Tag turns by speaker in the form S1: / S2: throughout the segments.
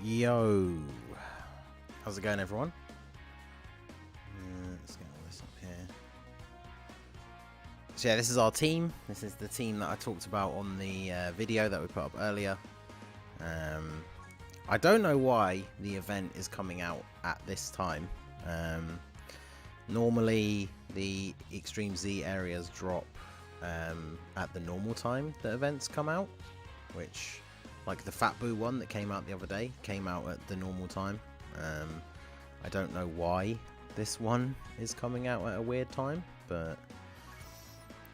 S1: Yo, how's it going, everyone? Let's get all this up here. So yeah, this is our team. This is the team that I talked about on the video that we put up earlier. I don't know why the event is coming out at this time. Normally the Extreme Z areas drop at the normal time that events come out, which, like the Fat Boo one that came out the other day, came out at the normal time. I don't know why this one is coming out at a weird time, but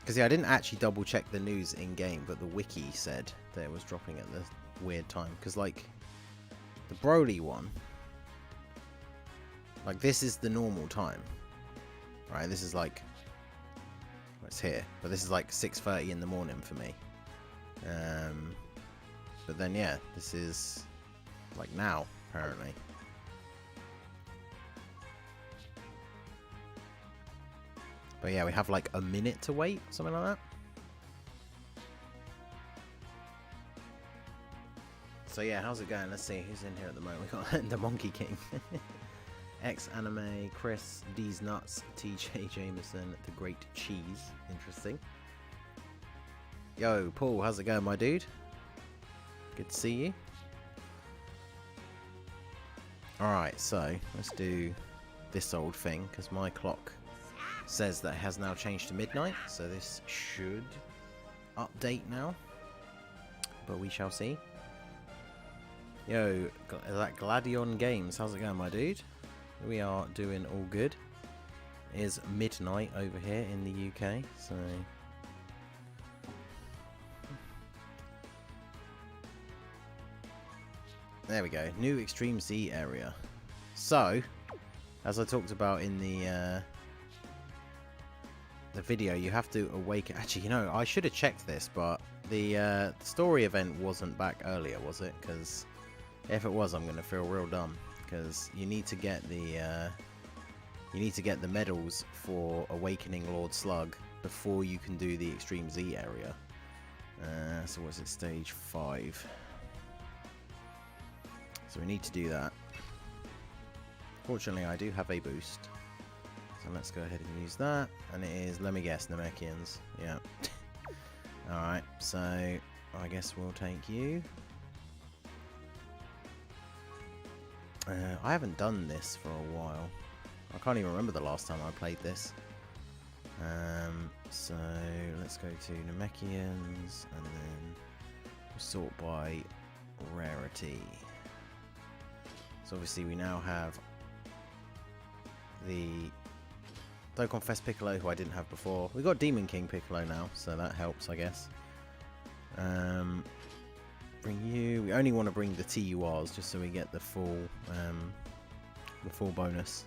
S1: because yeah, I didn't actually double check the news in game, but the wiki said that it was dropping at the weird time. Because like the Broly one, like this is the normal time, right? This is like, well, it's here, but this is like 6:30 in the morning for me. But then yeah, this is like now apparently. But yeah, we have like a minute to wait, something like that. So yeah, how's it going? Let's see who's in here at the moment. We got the Monkey King, X Anime, Chris, D's Nuts, TJ Jameson, the Great Cheese. Interesting. Yo, Paul, how's it going, my dude? Good to see you. Alright, so let's do this old thing, because my clock says that it has now changed to midnight, so this should update now, but we shall see. Yo, that Gladion Games, how's it going, my dude? We are doing all good. It is midnight over here in the UK, so there we go. New Extreme Z area. So, as I talked about in the video, you have to awaken. Actually, you know, I should have checked this, but the story event wasn't back earlier, was it? Because if it was, I'm gonna feel real dumb. Because you need to get the medals for awakening Lord Slug before you can do the Extreme Z area. So what's it? Stage 5. So we need to do that. Fortunately, I do have a boost. So let's go ahead and use that. And it is, let me guess, Namekians. Yeah. Alright, so I guess we'll take you. I haven't done this for a while. I can't even remember the last time I played this. So let's go to Namekians and then sort by rarity. So obviously we now have the Dokkan Fest Piccolo, who I didn't have before. We got Demon King Piccolo now, so that helps, I guess. Bring you. We only want to bring the TURs just so we get the full bonus.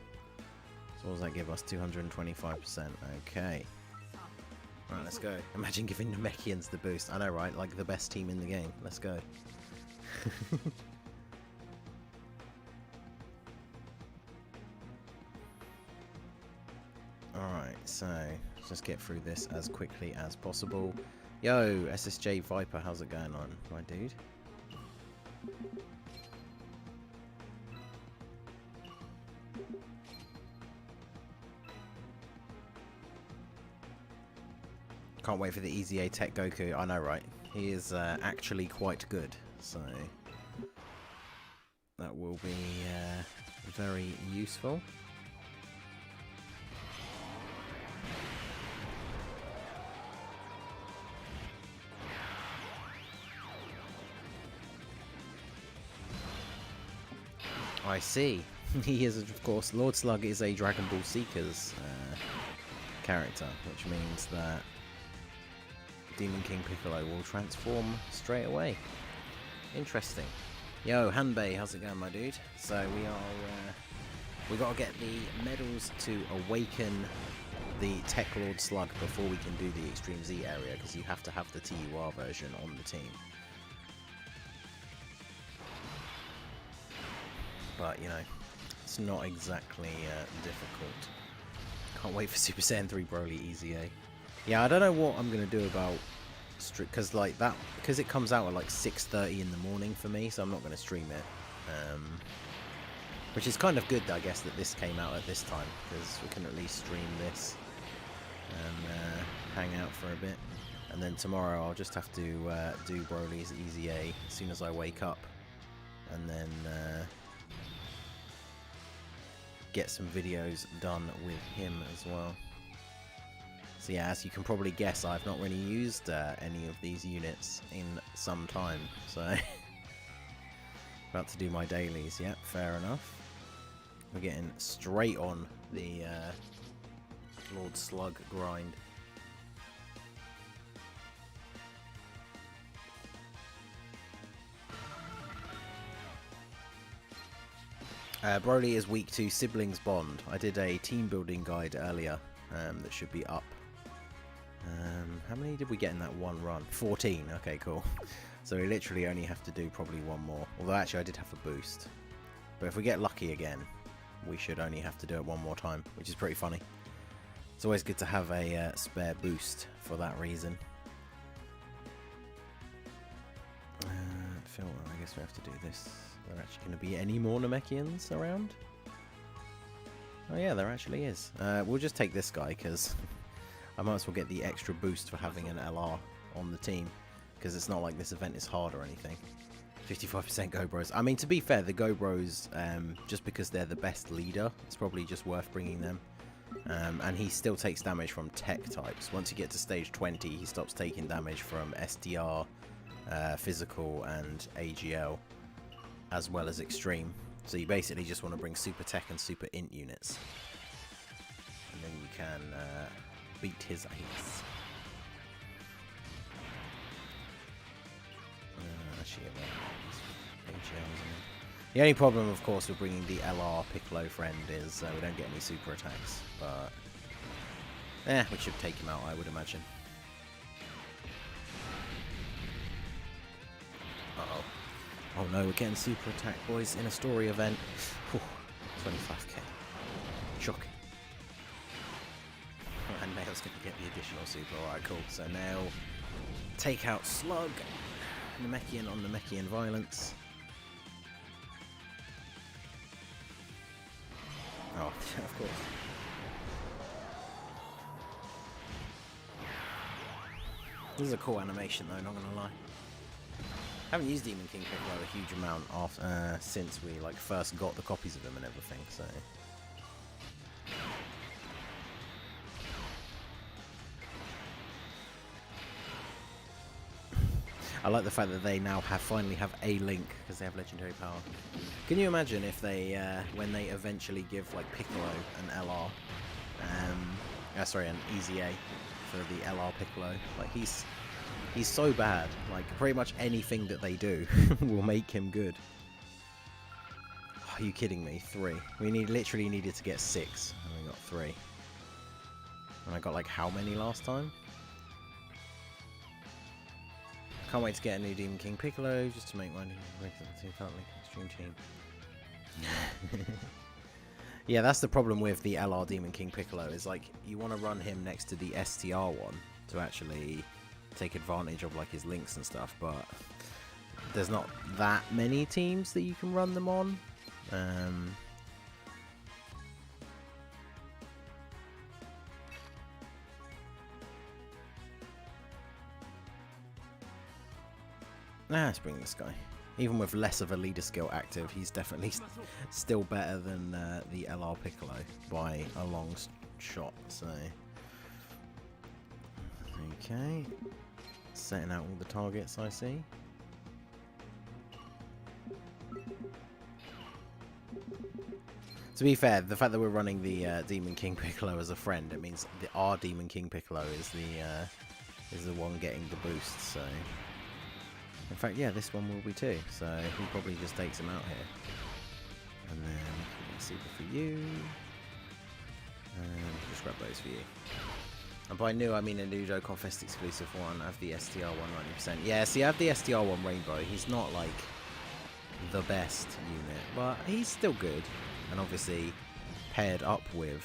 S1: So what does that give us? 225%. Okay. Right, let's go. Imagine giving Namekians the boost. I know, right? Like the best team in the game. Let's go. Alright, so let's just get through this as quickly as possible. Yo, SSJ Viper, how's it going on, my dude? Can't wait for the Easy A Tech Goku. I know, right? He is actually quite good, so that will be very useful. I see. He is, of course, Lord Slug is a Dragon Ball Seekers character, which means that Demon King Piccolo will transform straight away. Interesting. Yo, Hanbei, how's it going, my dude? So we gotta get the medals to awaken the Tech Lord Slug before we can do the Extreme Z area, because you have to have the TUR version on the team. But, you know, it's not exactly difficult. Can't wait for Super Saiyan 3 Broly Easy A. Yeah, I don't know what I'm going to do about because like that, because it comes out at like 6:30 in the morning for me, so I'm not going to stream it. Which is kind of good, I guess, that this came out at this time, because we can at least stream this and hang out for a bit. And then tomorrow I'll just have to do Broly's Easy A as soon as I wake up, and then get some videos done with him as well. So yeah, as you can probably guess, I've not really used any of these units in some time, so about to do my dailies. Yep, fair enough. We're getting straight on the Lord Slug grind. Broly is weak to Siblings Bond. I did a team building guide earlier that should be up. How many did we get in that one run? 14. Okay, cool. So we literally only have to do probably one more. Although actually I did have a boost. But if we get lucky again, we should only have to do it one more time, which is pretty funny. It's always good to have a spare boost for that reason. Phil, I guess we have to do this. Are there actually going to be any more Namekians around? Oh yeah, there actually is. We'll just take this guy, because I might as well get the extra boost for having an LR on the team, because it's not like this event is hard or anything. 55% Go Bros. I mean, to be fair, the Go Bros, just because they're the best leader, it's probably just worth bringing them. And he still takes damage from tech types. Once you get to stage 20, he stops taking damage from SDR, physical, and AGL, as well as extreme. So you basically just want to bring super tech and super int units, and then you can beat his ace. Actually, the only problem, of course, with bringing the LR Piccolo friend is we don't get any super attacks, but we should take him out, I would imagine. Uh-oh. Oh no, we're getting super attack, boys, in a story event. Whew, 25k. Shocking. And Nail's going to get the additional super. Alright, cool. So Nail, take out Slug. Namekian on Namekian violence. Oh, of course. This is a cool animation though, not gonna lie. Haven't used Demon King Piccolo a huge amount since we like first got the copies of him and everything, so I like the fact that they now finally have a Link because they have legendary power. Can you imagine if they, when they eventually give like Piccolo an LR, sorry, an Easy A for the LR Piccolo? Like he's so bad. Like pretty much anything that they do will make him good. Are you kidding me? 3. We literally needed to get 6, and we got 3. And I got like how many last time? Can't wait to get a new Demon King Piccolo just to make my extreme team. Yeah, that's the problem with the LR Demon King Piccolo, is like you want to run him next to the STR one to actually take advantage of like his links and stuff, but there's not that many teams that you can run them on. Let's bring this guy. Even with less of a leader skill active, he's definitely still better than the LR Piccolo by a long shot. So, okay, setting out all the targets I see. To be fair, the fact that we're running the Demon King Piccolo as a friend, it means our Demon King Piccolo is the one getting the boost. So. In fact, yeah, this one will be too, so he probably just takes him out here. And then super for you. And just grab those for you. And by new, I mean a new Dokkan Fest exclusive one. I have the STR one 90%. Yeah, see, I have the STR one Rainbow. He's not like the best unit, but he's still good. And obviously, paired up with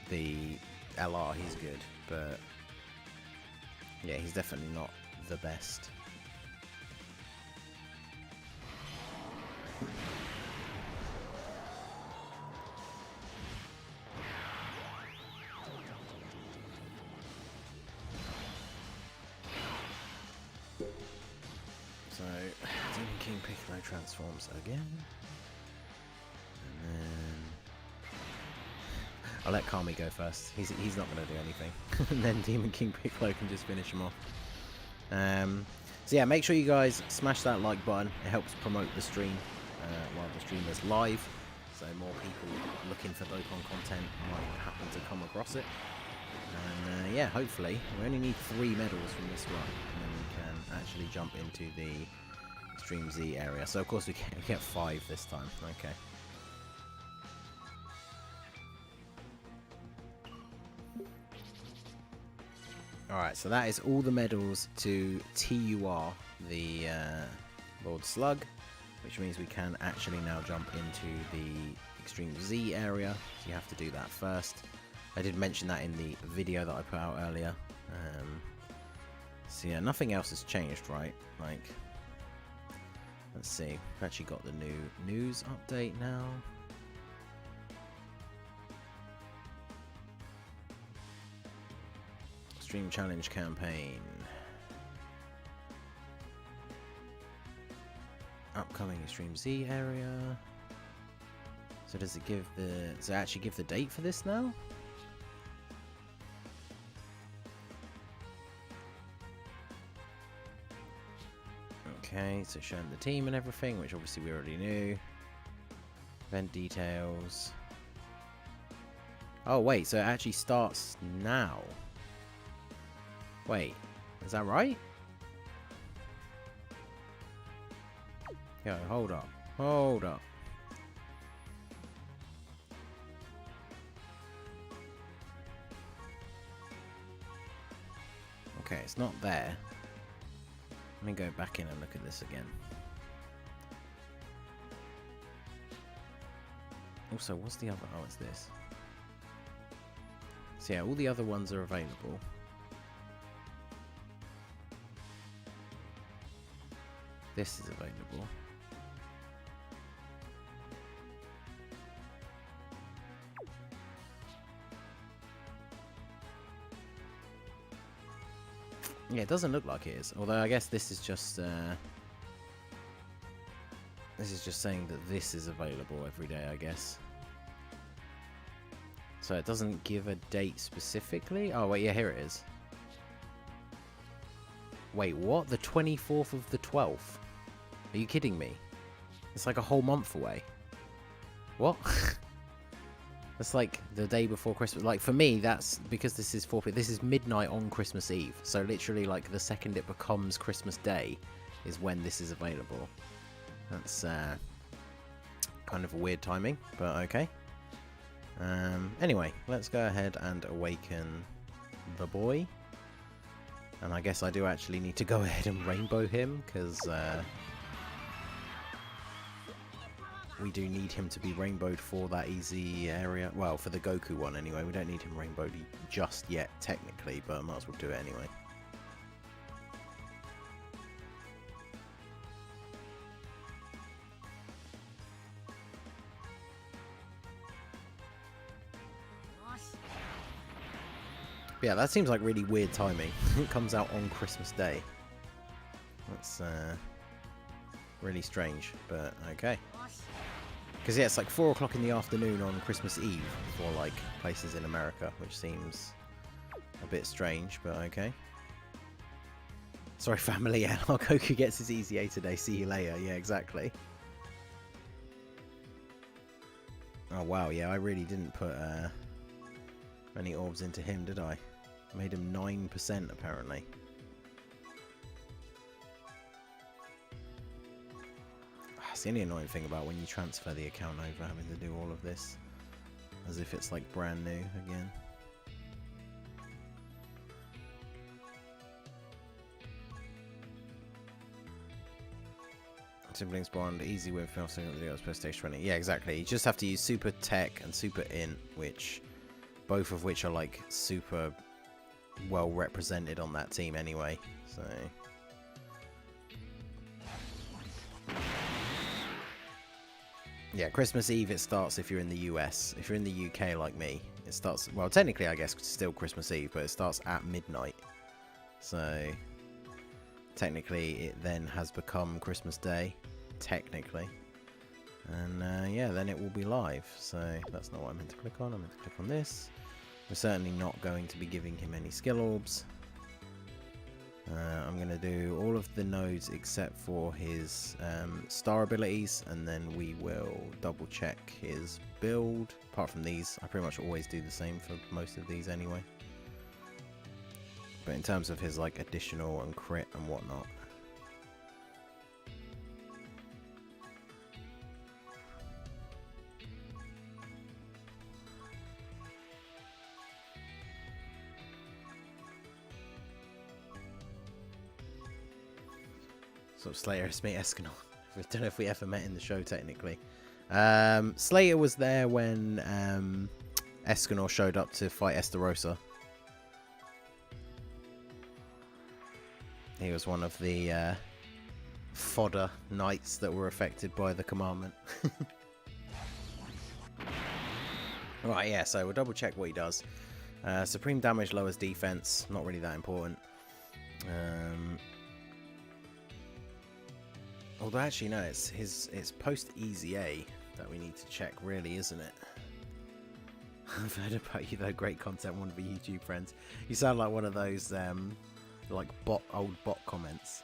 S1: the LR, he's good, but yeah, he's definitely not the best. So, Demon King Piccolo transforms again. And then... I'll let Kami go first. He's not going to do anything. And then Demon King Piccolo can just finish him off. So yeah, make sure you guys smash that like button. It helps promote the stream while the stream is live. So more people looking for Dokkan content might happen to come across it. And yeah, hopefully, we only need 3 medals from this run, and then we can actually jump into the Extreme Z area. So of course we get 5 this time. Okay. Alright, so that is all the medals to TUR, the Lord Slug, which means we can actually now jump into the Extreme Z area. So you have to do that first. I did mention that in the video that I put out earlier. So yeah, nothing else has changed, right? Like, let's see. We've actually got the new news update now. Extreme Challenge campaign. Upcoming Extreme Z area. So does it give the... Does it actually give the date for this now? Okay, so showing the team and everything, which obviously we already knew. Event details. Oh wait, so it actually starts now. Wait, is that right? Yo, hold up. Hold up. Okay, it's not there. Let me go back in and look at this again. Also, what's the other? Oh, it's this. So yeah, all the other ones are available. This is available. Yeah, it doesn't look like it is. Although I guess this is just saying that this is available every day, I guess. So it doesn't give a date specifically. Oh wait, yeah, here it is. Wait, what? The 24th of the 12th? Are you kidding me? It's like a whole month away. What? That's like the day before Christmas. Like for me, that's because this is 4 p.m. This is midnight on Christmas Eve. So literally, like the second it becomes Christmas Day, is when this is available. That's kind of a weird timing, but okay. Anyway, let's go ahead and awaken the boy. And I guess I do actually need to go ahead and rainbow him, because we do need him to be rainbowed for that easy area. Well, for the Goku one anyway. We don't need him rainbowed just yet, technically, but I might as well do it anyway. Yeah, that seems like really weird timing. It comes out on Christmas Day. That's really strange, but okay. Because yeah, it's like 4 o'clock in the afternoon on Christmas Eve for like places in America, which seems a bit strange, but okay. Sorry, family. Yeah, our Goku gets his easy A today. See you later. Yeah, exactly. Oh wow, yeah, I really didn't put many orbs into him, did I? Made him 9% apparently. That's the only annoying thing about when you transfer the account over, having to do all of this as if it's like brand new again. Siblings bond, easy with stage 20. Yeah, exactly. You just have to use Super Tech and Super Int, which both of which are like super well represented on that team anyway. So yeah, Christmas Eve it starts if you're in the US. If you're in the UK like me, it starts, well, technically I guess it's still Christmas Eve, but it starts at midnight. So technically it then has become Christmas Day, technically. And yeah, then it will be live. So that's not what I meant to click on. I meant to click on this. We're certainly not going to be giving him any skill orbs. I'm going to do all of the nodes except for his star abilities, and then we will double check his build. Apart from these, I pretty much always do the same for most of these anyway. But in terms of his like additional and crit and whatnot. Sort of Slayer is me, Escanor. I don't know if we ever met in the show technically. Slayer was there when Escanor showed up to fight Estarossa. He was one of the fodder knights that were affected by the commandment. Right, yeah, so we'll double check what he does. Supreme damage lowers defense, not really that important. Although actually no, it's post Easy A that we need to check, really, isn't it? I've heard about you though, great content, one of the YouTube friends. You sound like one of those like old bot comments.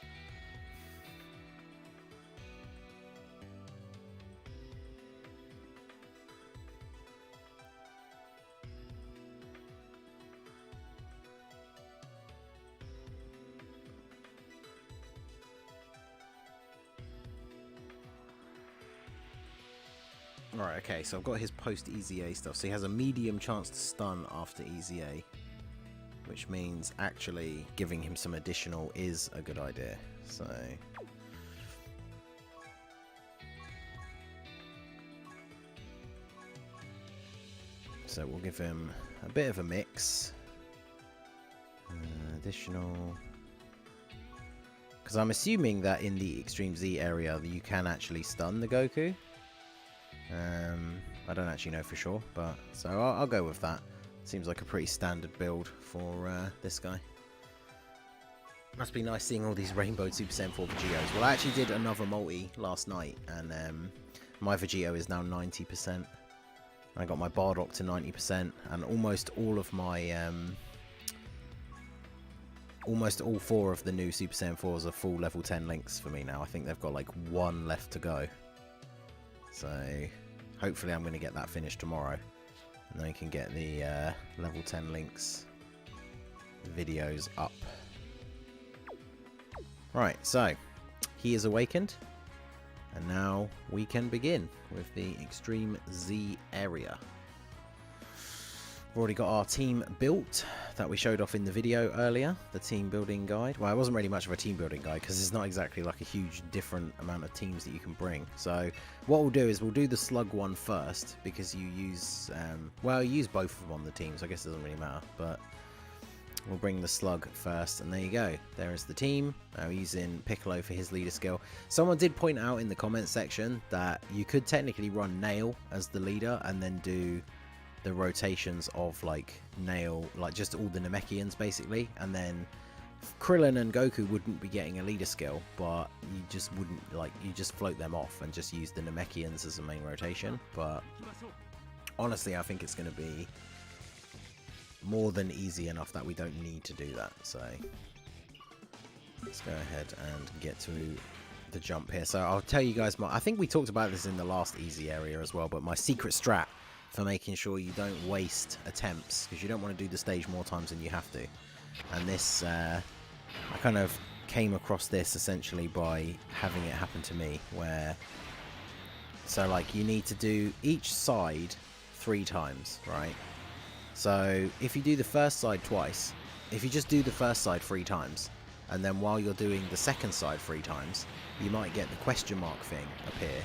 S1: Right, okay, so I've got his post Easy A stuff. So he has a medium chance to stun after Easy A, which means actually giving him some additional is a good idea. So we'll give him a bit of a mix. Additional, because I'm assuming that in the Extreme Z area you can actually stun the Goku. I don't actually know for sure, but so I'll go with that. Seems like a pretty standard build for this guy. Must be nice seeing all these rainbowed Super Saiyan 4 Vegetos. Well, I actually did another multi last night, and my Vegeto is now 90%. I got my Bardock to 90%, and almost all of my almost all 4 of the new Super Saiyan 4s are full level 10 links for me now. I think they've got like 1 left to go. So hopefully I'm going to get that finished tomorrow, and then we can get the level 10 links videos up. Right, so he is awakened, and now we can begin with the Extreme Z area. We've already got our team built that we showed off in the video earlier, the team building guide. Well, it wasn't really much of a team building guide because it's not exactly like a huge different amount of teams that you can bring. So what we'll do is we'll do the SLUG one first, because you use, well, you use both of them on the team, so I guess it doesn't really matter, but we'll bring the SLUG first, and there you go. There is the team. We're using Piccolo for his leader skill. Someone did point out in the comments section that you could technically run Nail as the leader and then do the rotations of like Nail, like just all the Namekians basically, and then Krillin and Goku wouldn't be getting a leader skill, but you just wouldn't, like, you just float them off and just use the Namekians as a main rotation. But honestly, I think it's going to be more than easy enough that we don't need to do that. So let's go ahead and get to the jump here. So I'll tell you guys I think we talked about this in the last easy area as well, but my secret strat for making sure you don't waste attempts, because you don't want to do the stage more times than you have to. And this, I kind of came across this essentially by having it happen to me, where, so like you need to do each side 3 times, right? So if you do the first side twice, if you just do the first side 3 times, and then while you're doing the second side 3 times, you might get the question mark thing appear,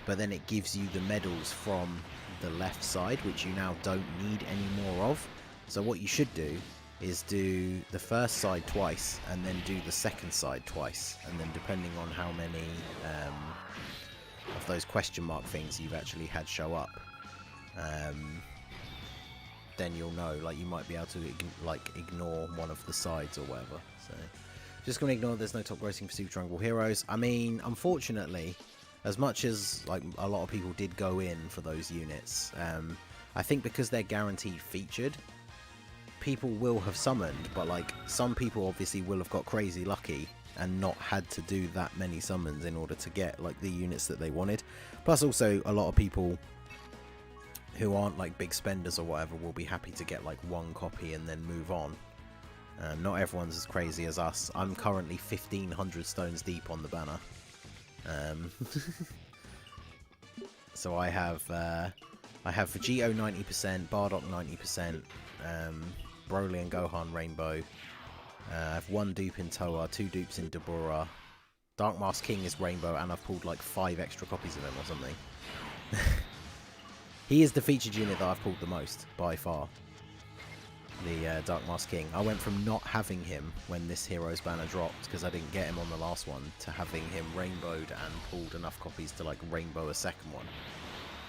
S1: but then it gives you the medals from the left side, which you now don't need any more of. So what you should do is do the first side twice and then do the second side twice, and then depending on how many of those question mark things you've actually had show up, then you'll know, like, you might be able to like ignore one of the sides or whatever. So Just going to ignore there's no top grossing for Super Dragon Ball Heroes. I mean, unfortunately, as much as like a lot of people did go in for those units, I think because they're guaranteed featured, people will have summoned, but like some people obviously will have got crazy lucky and not had to do that many summons in order to get like the units that they wanted. Plus also a lot of people who aren't like big spenders or whatever will be happy to get like one copy and then move on. Not everyone's as crazy as us. I'm currently 1500 stones deep on the banner. So I have Vegito 90%, Bardock 90%, Broly and Gohan Rainbow. I have 1 dupe in Toa, 2 dupes in Dabura. Dark Mask King is Rainbow, and I've pulled like 5 extra copies of him or something. He is the featured unit that I've pulled the most, by far. The Dark Mask King. I went from not having him when this hero's banner dropped, because I didn't get him on the last one, to having him rainbowed and pulled enough copies to like rainbow a second one.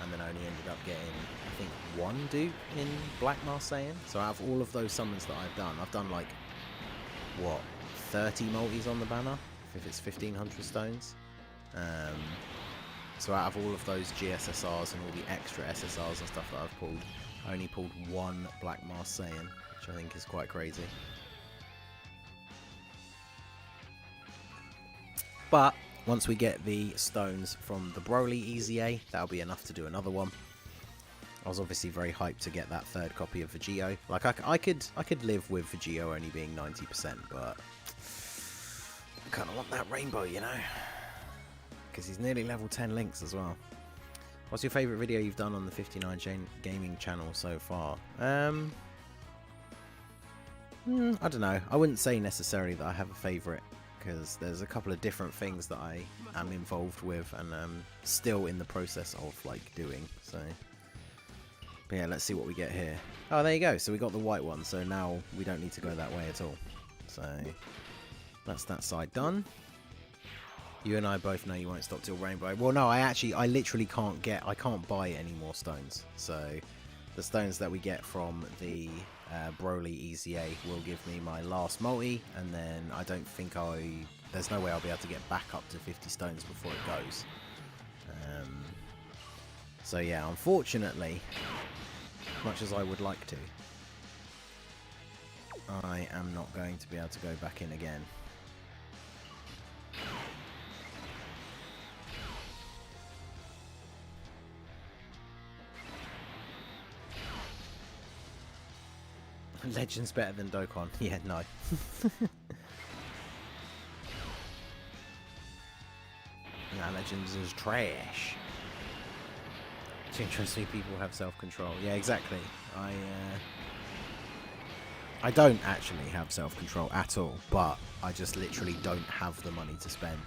S1: And then I only ended up getting, I think, 1 dupe in Black Marseillan. So out of all of those summons that I've done like, what, 30 multis on the banner, if it's 1500 stones. So out of all of those GSSRs and all the extra SSRs and stuff that I've pulled, I only pulled 1 Black Marseillan, which I think is quite crazy. But once we get the stones from the Broly EZA, that'll be enough to do another one. I was obviously very hyped to get that 3rd copy of Vegito. Like I could live with Vegito only being 90%, but I kind of want that rainbow, you know, because he's nearly level 10 links as well. What's your favourite video you've done on the 59 Gaming channel so far? I don't know. I wouldn't say necessarily that I have a favourite, because there's a couple of different things that I am involved with and still in the process of like doing. So, but yeah, let's see what we get here. Oh, there you go. So we got the white one. So now we don't need to go that way at all. So that's that side done. You and I both know you won't stop till Rainbow. Well, no, I literally can't buy any more stones. So the stones that we get from the Broly EZA will give me my last multi, and then I don't think there's no way I'll be able to get back up to 50 stones before it goes. So yeah, unfortunately, much as I would like to, I am not going to be able to go back in again. Legends better than Dokkan. Yeah, no. Nah, Legends is trash. It's interesting people have self-control. Yeah, exactly. I don't actually have self-control at all, but I just literally don't have the money to spend.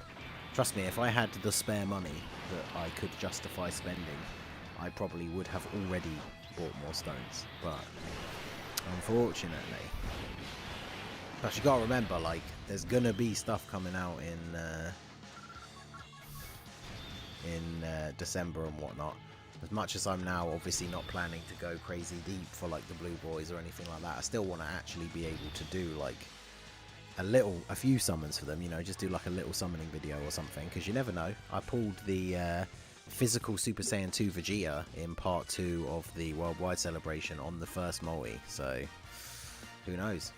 S1: Trust me, if I had the spare money that I could justify spending, I probably would have already bought more stones, but unfortunately. Plus you gotta remember, like, there's gonna be stuff coming out in December and whatnot. As much as I'm now obviously not planning to go crazy deep for like the Blue Boys or anything like that, I still want to actually be able to do like a few summons for them, you know, just do like a little summoning video or something, because you never know. I pulled the physical Super Saiyan 2 Vegeta in part 2 of the worldwide celebration on the first multi, so who knows.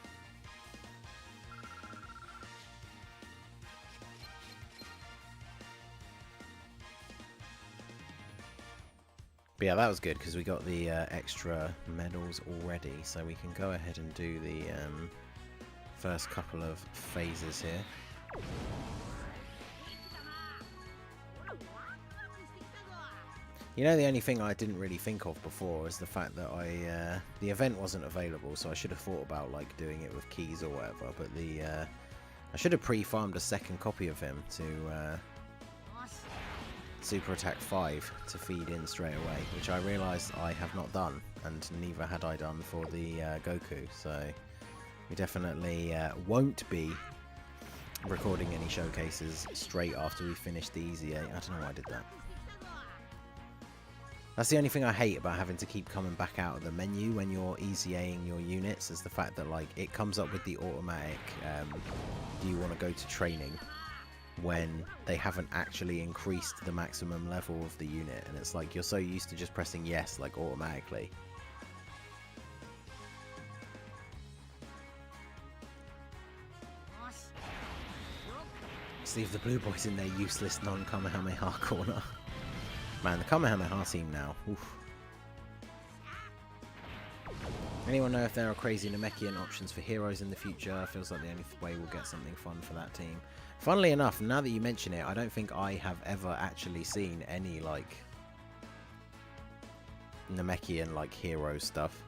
S1: But yeah, that was good because we got the extra medals already, so we can go ahead and do the first couple of phases here. You know, the only thing I didn't really think of before is the fact that the event wasn't available, so I should have thought about like doing it with keys or whatever. But I should have pre-farmed a second copy of him to Super Attack 5 to feed in straight away, which I realised I have not done, and neither had I done for the Goku. So we definitely won't be recording any showcases straight after we finish the EZA. I don't know why I did that. That's the only thing I hate about having to keep coming back out of the menu when you're EZAing your units, is the fact that like it comes up with the automatic do you want to go to training when they haven't actually increased the maximum level of the unit? And it's like you're so used to just pressing yes like automatically. Just leave the blue boys in their useless non-Kamehameha corner. Man, the Kamehameha team now. Oof. Anyone know if there are crazy Namekian options for heroes in the future? Feels like the only way we'll get something fun for that team. Funnily enough, now that you mention it, I don't think I have ever actually seen any, like, Namekian, like, hero stuff.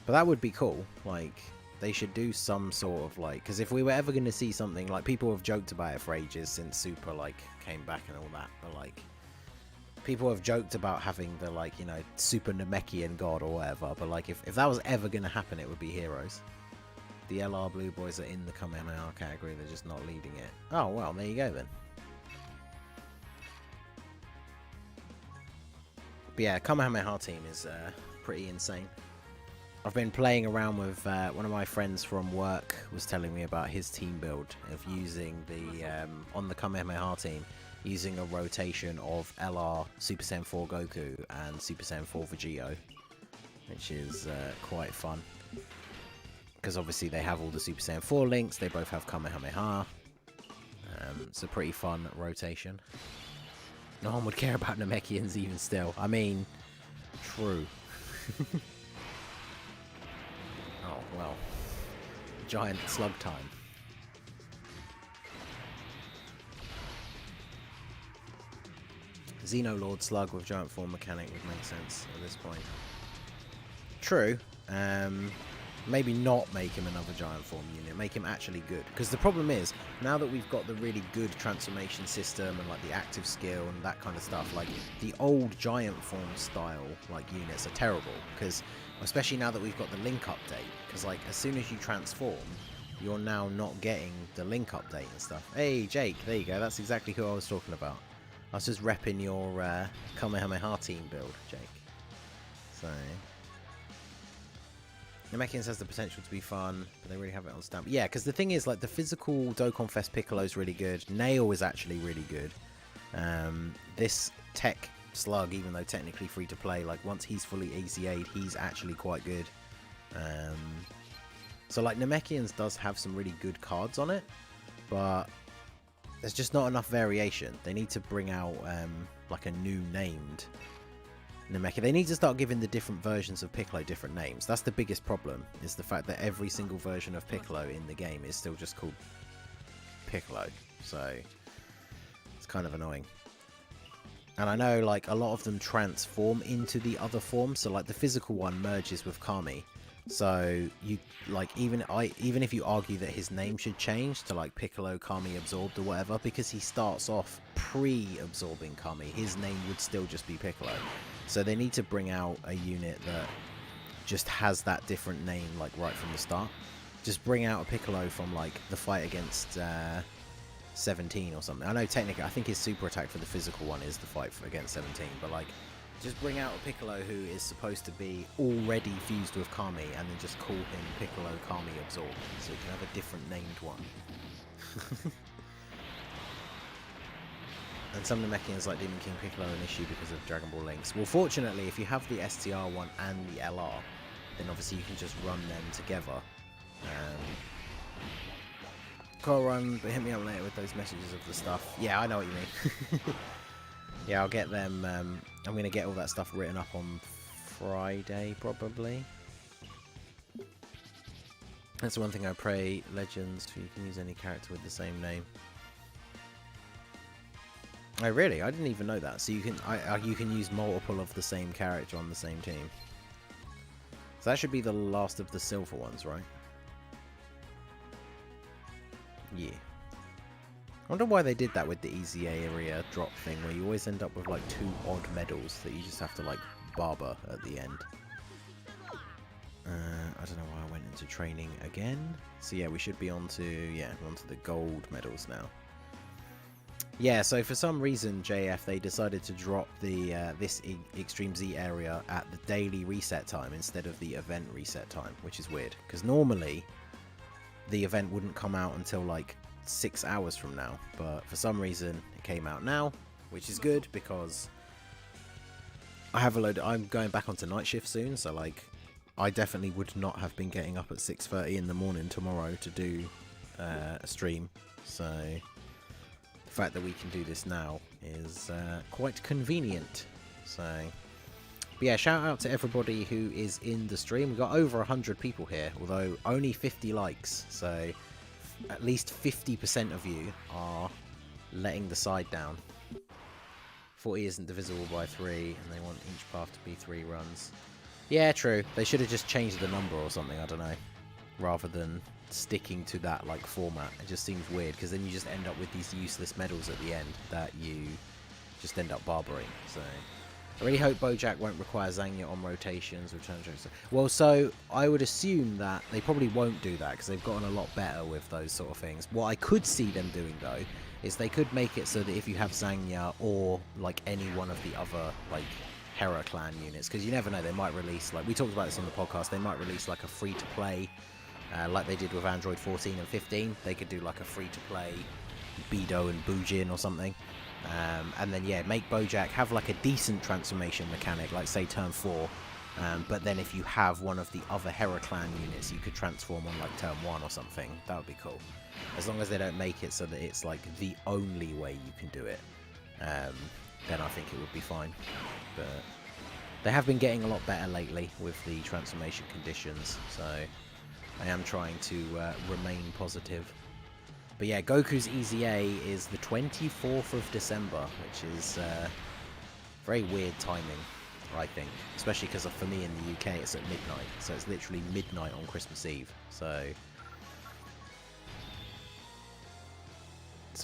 S1: But that would be cool. Like, they should do some sort of, like... Because if we were ever going to see something... Like, people have joked about it for ages since Super, like, came back and all that. But, like... People have joked about having the, like, you know, super Namekian god or whatever, but, like, if that was ever going to happen, it would be heroes. The LR Blue Boys are in the Kamehameha category, they're just not leading it. Oh, well, there you go, then. But yeah, Kamehameha team is pretty insane. I've been playing around with, one of my friends from work was telling me about his team build of using the, on the Kamehameha team, using a rotation of LR, Super Saiyan 4 Goku, and Super Saiyan 4 Vegito, which is quite fun. Because obviously they have all the Super Saiyan 4 links, they both have Kamehameha. It's a pretty fun rotation. No one would care about Namekians even still. I mean, true. Oh, well. Giant slug time. Xenolord Slug with giant form mechanic would make sense at this point. True. Maybe not make him another giant form unit. Make him actually good. Because the problem is, now that we've got the really good transformation system and like the active skill and that kind of stuff, like the old giant form style like units are terrible. Because especially now that we've got the link update. Because like as soon as you transform, you're now not getting the link update and stuff. Hey Jake, there you go. That's exactly who I was talking about. I was just repping your Kamehameha team build, Jake. So, Namekians has the potential to be fun, but they really have it on stamp. Yeah, because the thing is, like, the physical Dokkan Fest Piccolo is really good. Nail is actually really good. This Tech Slug, even though technically free to play, like, once he's fully ACA'd, he's actually quite good. So, like, Namekians does have some really good cards on it, but there's just not enough variation. They need to bring out like a new named Namekian. They need to start giving the different versions of Piccolo different names. That's the biggest problem, is the fact that every single version of Piccolo in the game is still just called Piccolo. So it's kind of annoying. And I know like a lot of them transform into the other form. So like the physical one merges with Kami. So you like even if you argue that his name should change to like Piccolo Kami Absorbed or whatever, because he starts off pre-absorbing Kami, his name would still just be Piccolo. So they need to bring out a unit that just has that different name like right from the start. Just bring out a Piccolo from like the fight against 17 or something. I know technically I think his super attack for the physical one is the fight against 17, but like just bring out a Piccolo who is supposed to be already fused with Kami and then just call him Piccolo Kami Absorbed, so you can have a different named one. And some Namekians like Demon King Piccolo are an issue because of Dragon Ball links. Well, fortunately, if you have the STR one and the LR, then obviously you can just run them together. Call run, but hit me up later with those messages of the stuff. Yeah, I know what you mean. Yeah, I'll get them. I'm going to get all that stuff written up on Friday, probably. That's the one thing I pray, Legends, you can use any character with the same name. Oh, really? I didn't even know that. So you can use multiple of the same character on the same team. So that should be the last of the silver ones, right? Yeah. I wonder why they did that with the easy area drop thing, where you always end up with like 2 odd medals that you just have to like barber at the end. I don't know why I went into training again. So yeah, we should be onto the gold medals now. Yeah, so for some reason, JF, they decided to drop the this Extreme Z area at the daily reset time instead of the event reset time, which is weird. Because normally, the event wouldn't come out until like 6 hours from now, but for some reason it came out now, which is good because I'm going back onto night shift soon, so like I definitely would not have been getting up at 6:30 in the morning tomorrow to do a stream, so the fact that we can do this now is quite convenient. So but yeah, shout out to everybody who is in the stream. We've got over 100 people here, although only 50 likes, so at least 50% of you are letting the side down. 40 isn't divisible by 3, and they want each path to be 3 runs. Yeah, true. They should have just changed the number or something, I don't know, rather than sticking to that like format. It just seems weird, because then you just end up with these useless medals at the end that you just end up barbering. So I really hope Bojack won't require Zangya on rotations. Well, so I would assume that they probably won't do that because they've gotten a lot better with those sort of things. What I could see them doing though is they could make it so that if you have Zangya or like any one of the other like Hera clan units, because you never know, they might release, like we talked about this on the podcast, they might release like a free-to-play like they did with Android 14 and 15. They could do like a free-to-play Bido and Bujin or something. And then yeah, make Bojack have like a decent transformation mechanic, like say turn 4, but then if you have one of the other Hera clan units, you could transform on like turn 1 or something. That would be cool, as long as they don't make it so that it's like the only way you can do it. Then I think it would be fine. But they have been getting a lot better lately with the transformation conditions, so I am trying to remain positive. But yeah, Goku's EZA is the 24th of December, which is very weird timing, I think. Especially because for me in the UK it's at midnight, so it's literally midnight on Christmas Eve. So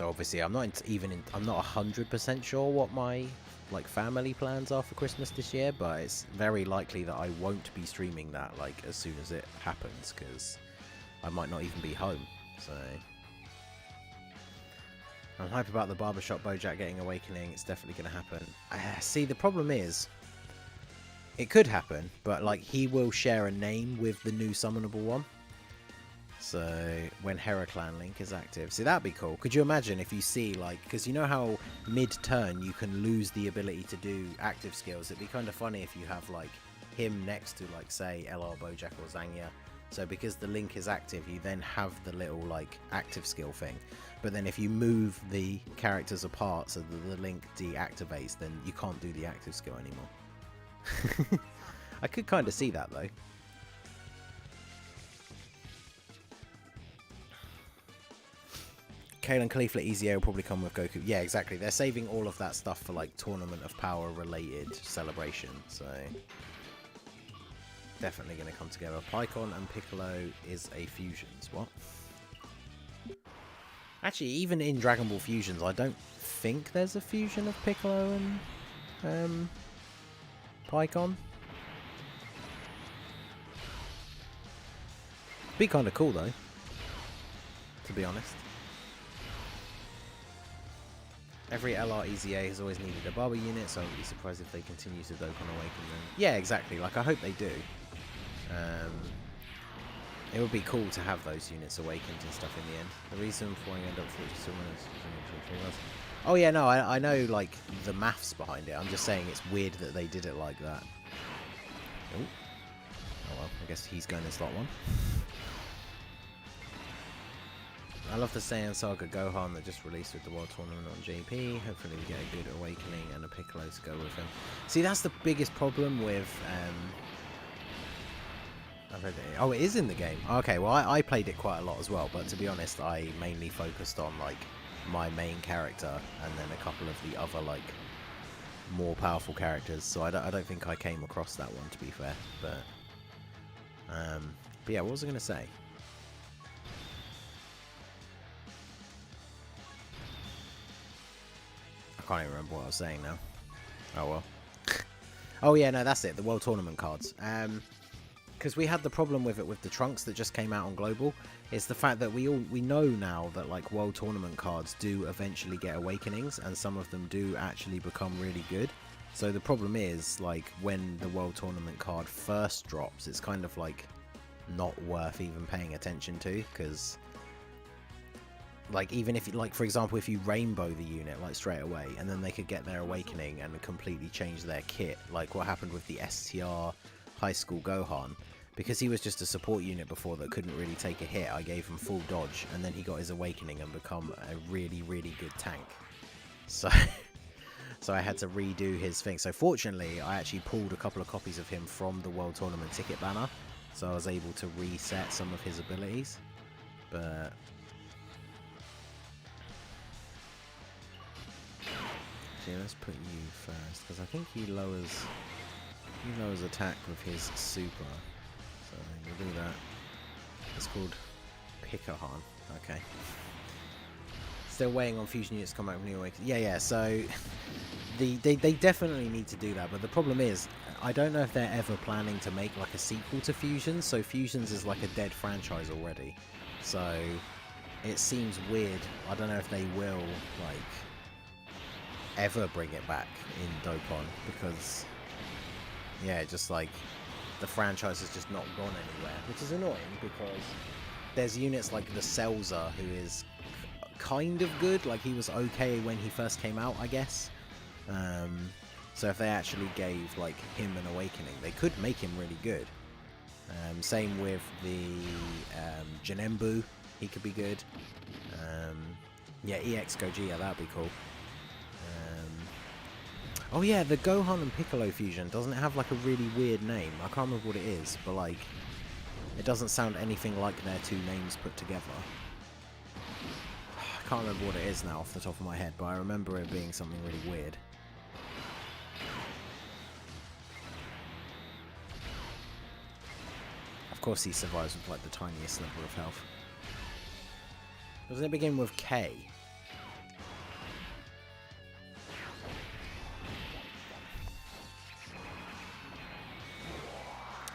S1: obviously I'm not 100% sure what my like family plans are for Christmas this year, but it's very likely that I won't be streaming that like as soon as it happens, because I might not even be home. So I'm hype about the barbershop Bojack getting Awakening. It's definitely going to happen. See, the problem is, it could happen, but like he will share a name with the new summonable one. So when Hera Clan Link is active, see, that'd be cool. Could you imagine if you see like, because you know how mid-turn you can lose the ability to do active skills? It'd be kind of funny if you have like him next to like say LR Bojack or Zangya. So because the link is active, you then have the little like active skill thing. But then if you move the characters apart so that the link deactivates, then you can't do the active skill anymore. I could kind of see that though. Kalen Khalifa EZA will probably come with Goku. Yeah, exactly. They're saving all of that stuff for like Tournament of Power related celebration. So definitely going to come together. Pycon and Piccolo is a fusions. What? Actually, even in Dragon Ball Fusions, I don't think there's a fusion of Piccolo and Pycon. Be kind of cool though, to be honest. Every LR EZA has always needed a Barber unit, so I would be surprised if they continue to Dokkan Awaken them. Yeah, exactly. Like, I hope they do. It would be cool to have those units awakened and stuff in the end. The reason for I end up 42 minutes. Oh yeah, no, I know like the maths behind it. I'm just saying it's weird that they did it like that. Oh well, I guess he's going in slot 1. I love the Saiyan Saga Gohan that just released with the World Tournament on JP. Hopefully we get a good Awakening and a Piccolo to go with him. See, that's the biggest problem with oh, it is in the game. Okay, well, I played it quite a lot as well, but to be honest, I mainly focused on, like, my main character and then a couple of the other, like, more powerful characters, so I don't think I came across that one, to be fair, but yeah, what was I going to say? I can't even remember what I was saying now. Oh, well. Oh, yeah, no, that's it, the World Tournament cards. Because we had the problem with it with the trunks that just came out on Global. It's the fact that we know now that like World Tournament cards do eventually get Awakenings, and some of them do actually become really good. So the problem is, like, when the World Tournament card first drops, it's kind of like not worth even paying attention to, because like even if, like for example, if you rainbow the unit like straight away, and then they could get their awakening and completely change their kit, like what happened with the STR High School Gohan, because he was just a support unit before that couldn't really take a hit. I gave him full dodge, and then he got his awakening and become a really, really good tank. So so I had to redo his thing. So fortunately, I actually pulled a couple of copies of him from the World Tournament ticket banner, so I was able to reset some of his abilities. But actually, let's put you first, because I think he lowers attack with his super. So we'll do that. It's called Pikahan. Okay. Still waiting on fusion units to come out from New York. Yeah. So they definitely need to do that. But the problem is, I don't know if they're ever planning to make like a sequel to Fusions. So Fusions is like a dead franchise already. So it seems weird. I don't know if they will like ever bring it back in Dokkan, because yeah, just like the franchise has just not gone anywhere, which is annoying, because there's units like the Selza, who is kind of good. Like he was okay when he first came out, I guess. So if they actually gave like him an awakening, they could make him really good. Same with the Janembu, he could be good. Yeah, EX Gogeta, that'd be cool. Oh yeah, the Gohan and Piccolo fusion, doesn't it have like a really weird name? I can't remember what it is, but like it doesn't sound anything like their two names put together. I can't remember what it is now off the top of my head, but I remember it being something really weird. Of course he survives with like the tiniest sliver of health. Doesn't it begin with K?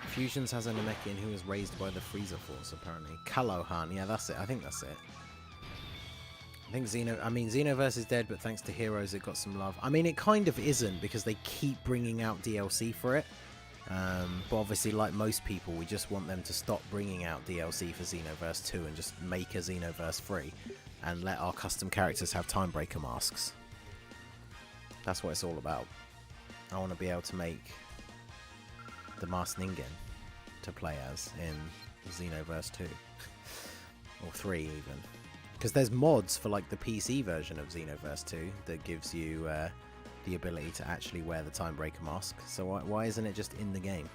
S1: Fusions has a Namekian who was raised by the Frieza Force, apparently. Kalohan, yeah, that's it. I think that's it. I think Xenoverse is dead, but thanks to Heroes it got some love. I mean, it kind of isn't, because they keep bringing out DLC for it. But obviously, like most people, we just want them to stop bringing out DLC for Xenoverse 2 and just make a Xenoverse 3 and let our custom characters have Timebreaker masks. That's what it's all about. I want to be able to make the masked Ningen to play as in Xenoverse 2 or 3 even, because there's mods for like the PC version of Xenoverse 2 that gives you the ability to actually wear the Timebreaker mask. So why isn't it just in the game?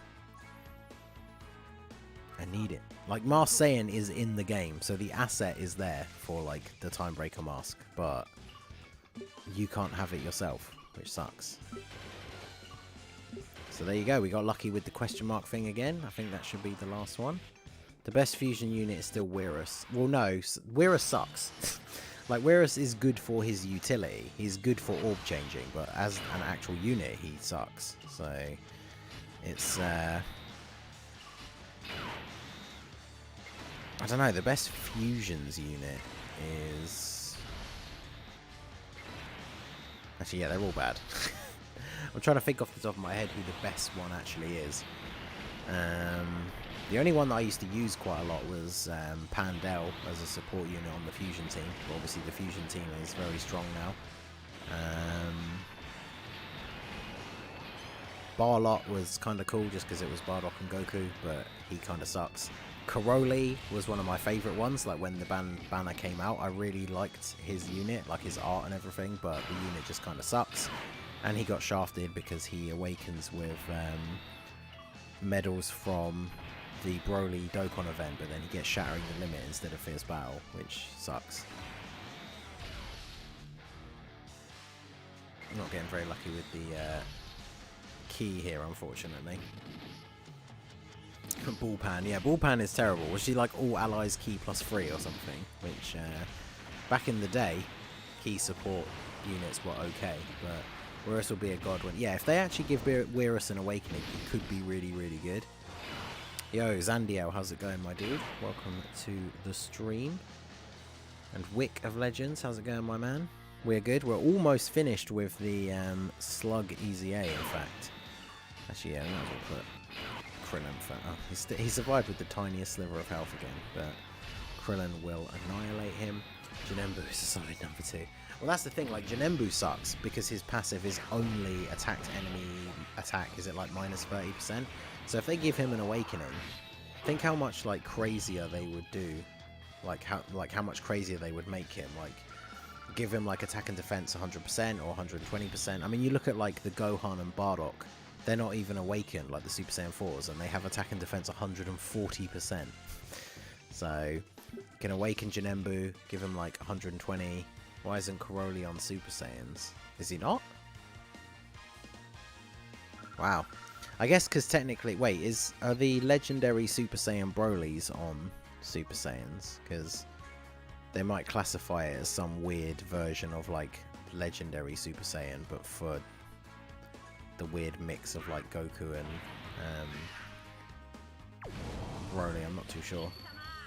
S1: I need it. Like Masked Saiyan is in the game, so the asset is there for like the Timebreaker mask, but you can't have it yourself, which sucks. So there you go, we got lucky with the question mark thing again. I think that should be the last one. The best fusion unit is still Weirus. Well, no, Weirus sucks. Like, Weirus is good for his utility. He's good for orb changing, but as an actual unit, he sucks. So, it's, I don't know, the best fusions unit is... Actually, yeah, they're all bad. I'm trying to think off the top of my head who the best one actually is. The only one that I used to use quite a lot was Pandel as a support unit on the fusion team. But obviously the fusion team is very strong now. Barlot was kind of cool just because it was Bardock and Goku, but he kind of sucks. Karoli was one of my favourite ones. Like when the banner came out, I really liked his unit, like his art and everything, but the unit just kind of sucks. And he got shafted because he awakens with medals from the Broly Dokkan event, but then he gets Shattering the Limit instead of Fierce Battle, which sucks. I'm not getting very lucky with the key here, unfortunately. Bullpan, yeah, Bullpan is terrible. Was she like all allies key +3 or something? Which, back in the day, key support units were okay, but Weirus will be a god when... Yeah, if they actually give Weirus an awakening, he could be really, really good. Yo, Zandiel, how's it going, my dude? Welcome to the stream. And Wick of Legends, how's it going, my man? We're good. We're almost finished with the SLUG EZA, in fact. Actually, yeah, we might as well put Krillin for... Oh, he survived with the tiniest sliver of health again, but Krillin will annihilate him. Janembu is a solid number 2. Well, that's the thing, like, Janembu sucks because his passive is only attacked enemy attack, is it like minus 30%? So if they give him an awakening, think how much, like, crazier they would do. Like how much crazier they would make him. Like, give him, like, attack and defense 100% or 120%. I mean, you look at, like, the Gohan and Bardock, they're not even awakened, like the Super Saiyan 4s, and they have attack and defense 140%. So, you can awaken Janembu, give him, like, 120. Why isn't Karoli on Super Saiyans? Is he not? Wow. I guess because technically... Wait, are the legendary Super Saiyan Brolys on Super Saiyans? Because they might classify it as some weird version of, like, legendary Super Saiyan, but for the weird mix of, like, Goku and Broly. I'm not too sure.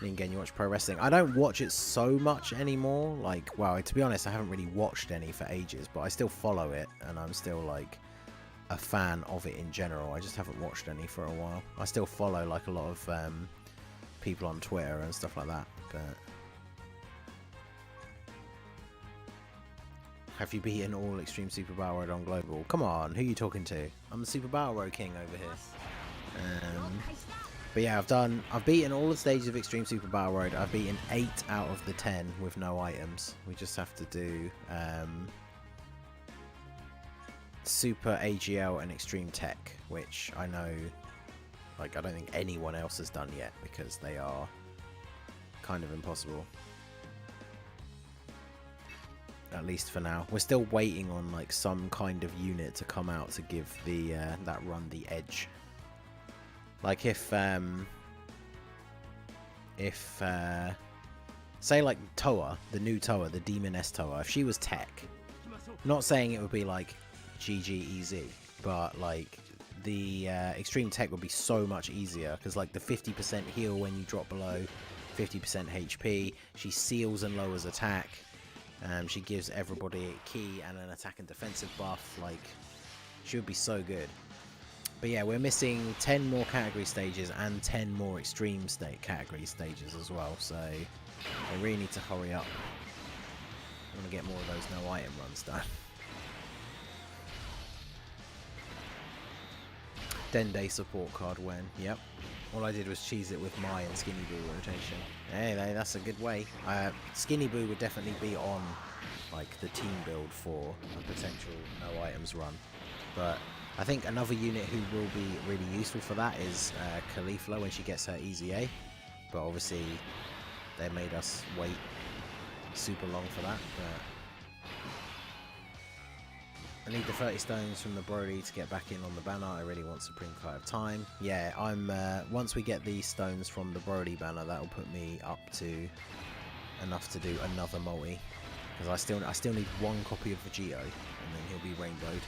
S1: Ningen, you watch pro wrestling? I don't watch it so much anymore. Like, well, to be honest, I haven't really watched any for ages, but I still follow it, and I'm still, like, a fan of it in general. I just haven't watched any for a while. I still follow, like, a lot of people on Twitter and stuff like that, but... Have you beaten all Extreme Super Battle Road on Global? Come on, who are you talking to? I'm the Super Battle Road King over here. But yeah, I've beaten all the stages of Extreme Super Battle Road. I've beaten 8 out of the 10 with no items. We just have to do Super AGL and Extreme Tech, which I know, like, I don't think anyone else has done yet because they are kind of impossible. At least for now. We're still waiting on, like, some kind of unit to come out to give the that run the edge. Like, if say, like, Toa, the new Toa, the Demoness Toa, if she was tech, not saying it would be, like, GG easy, but, like, the extreme tech would be so much easier, because, like, the 50% heal when you drop below 50% HP, she seals and lowers attack, she gives everybody a key and an attack and defensive buff, like, she would be so good. But yeah, we're missing 10 more category stages and 10 more extreme category stages as well, so we really need to hurry up. I want to get more of those no item runs done. Dende support card when, yep. All I did was cheese it with Mai and Skinny Boo rotation. Hey, that's a good way. Skinny Boo would definitely be on, like, the team build for a potential no items run. But I think another unit who will be really useful for that is Caulifla when she gets her Easy A. But obviously, they made us wait super long for that. But I need the 30 stones from the Brody to get back in on the banner. I really want Supreme Kai of Time. Yeah, once we get these stones from the Brody banner, that'll put me up to enough to do another multi. Because I still need one copy of Vegito, and then he'll be rainbowed.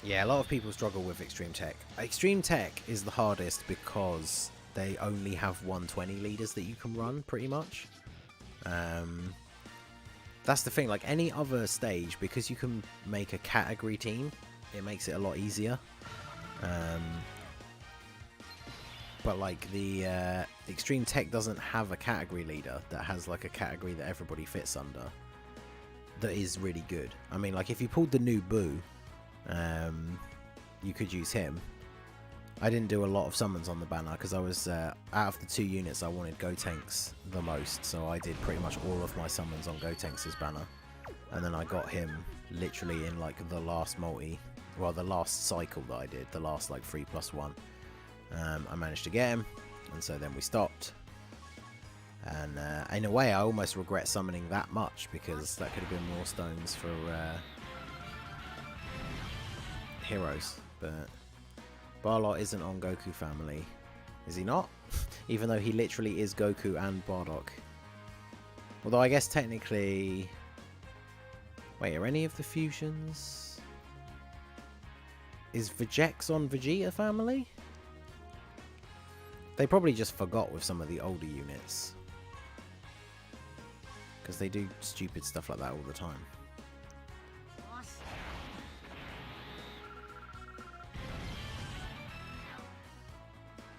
S1: Yeah, a lot of people struggle with Extreme Tech. Extreme Tech is the hardest because they only have 120 leaders that you can run, pretty much. That's the thing, like any other stage, because you can make a category team, it makes it a lot easier. But like the Extreme Tech doesn't have a category leader that has like a category that everybody fits under that is really good. I mean, like if you pulled the new Boo, you could use him. I didn't do a lot of summons on the banner because I was out of the 2 units I wanted Gotenks the most, so I did pretty much all of my summons on Gotenks' banner, and then I got him literally in like the last multi, well the last cycle that I did, the last like 3+1. I managed to get him, and so then we stopped, and in a way I almost regret summoning that much because that could have been more stones for heroes. But Barlot isn't on Goku family. Is he not? Even though he literally is Goku and Bardock. Although I guess technically... Wait, are any of the fusions... Is Vegex on Vegeta family? They probably just forgot with some of the older units. Because they do stupid stuff like that all the time.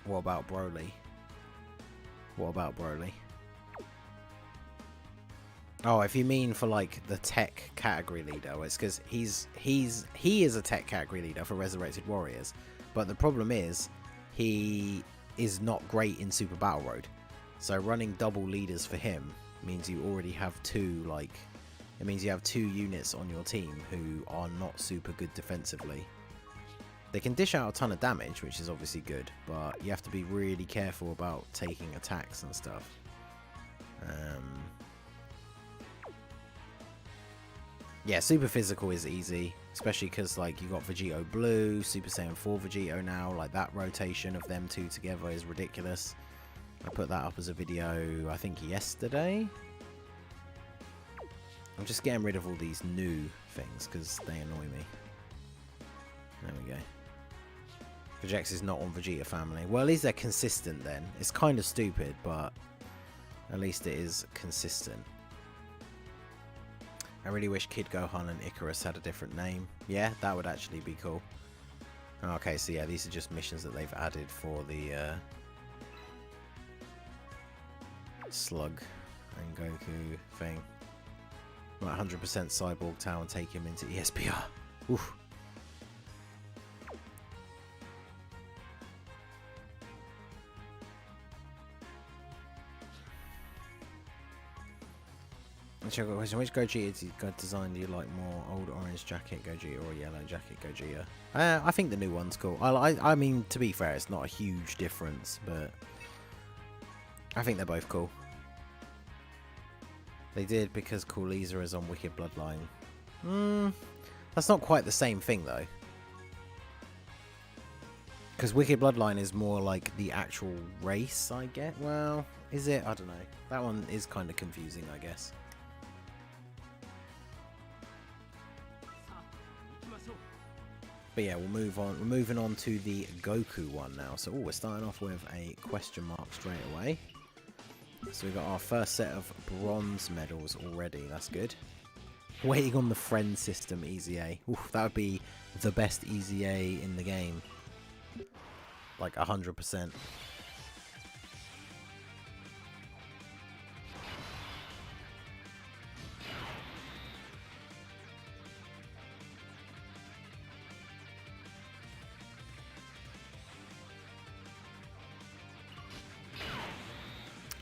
S1: What about Broly? What about Broly? Oh, if you mean for like the tech category leader, it's because he is a tech category leader for Resurrected Warriors, but the problem is he is not great in Super Battle Road. So running double leaders for him means you already have two, like, it means you have two units on your team who are not super good defensively. They can dish out a ton of damage, which is obviously good, but you have to be really careful about taking attacks and stuff. Yeah, Super Physical is easy, especially because like you got Vegito Blue, Super Saiyan 4 Vegito now. Like that rotation of them two together is ridiculous. I put that up as a video, I think yesterday. I'm just getting rid of all these new things because they annoy me. There we go. Vegex is not on Vegeta family. Well, at least they're consistent then. It's kind of stupid, but at least it is consistent. I really wish Kid Gohan and Icarus had a different name. Yeah, that would actually be cool. Okay, so yeah, these are just missions that they've added for the SLUG and Goku thing. Like 100% Cyborg Tower and take him into ESPR. Oof. Which Gogeta design do you like more? Old orange jacket Gogeta or yellow jacket Gogeta? I think the new one's cool. I mean, to be fair, it's not a huge difference, but I think they're both cool. They did because Cooleza is on Wicked Bloodline. That's not quite the same thing though. Because Wicked Bloodline is more like the actual race, I get. Well, is it? I don't know. That one is kind of confusing, I guess. But yeah, we'll move on. We're moving on to the Goku one now. So, we're starting off with a question mark straight away. So we've got our first set of bronze medals already. That's good. Waiting on the friend system, Easy A. Oof, that would be the best Easy A in the game. Like 100%.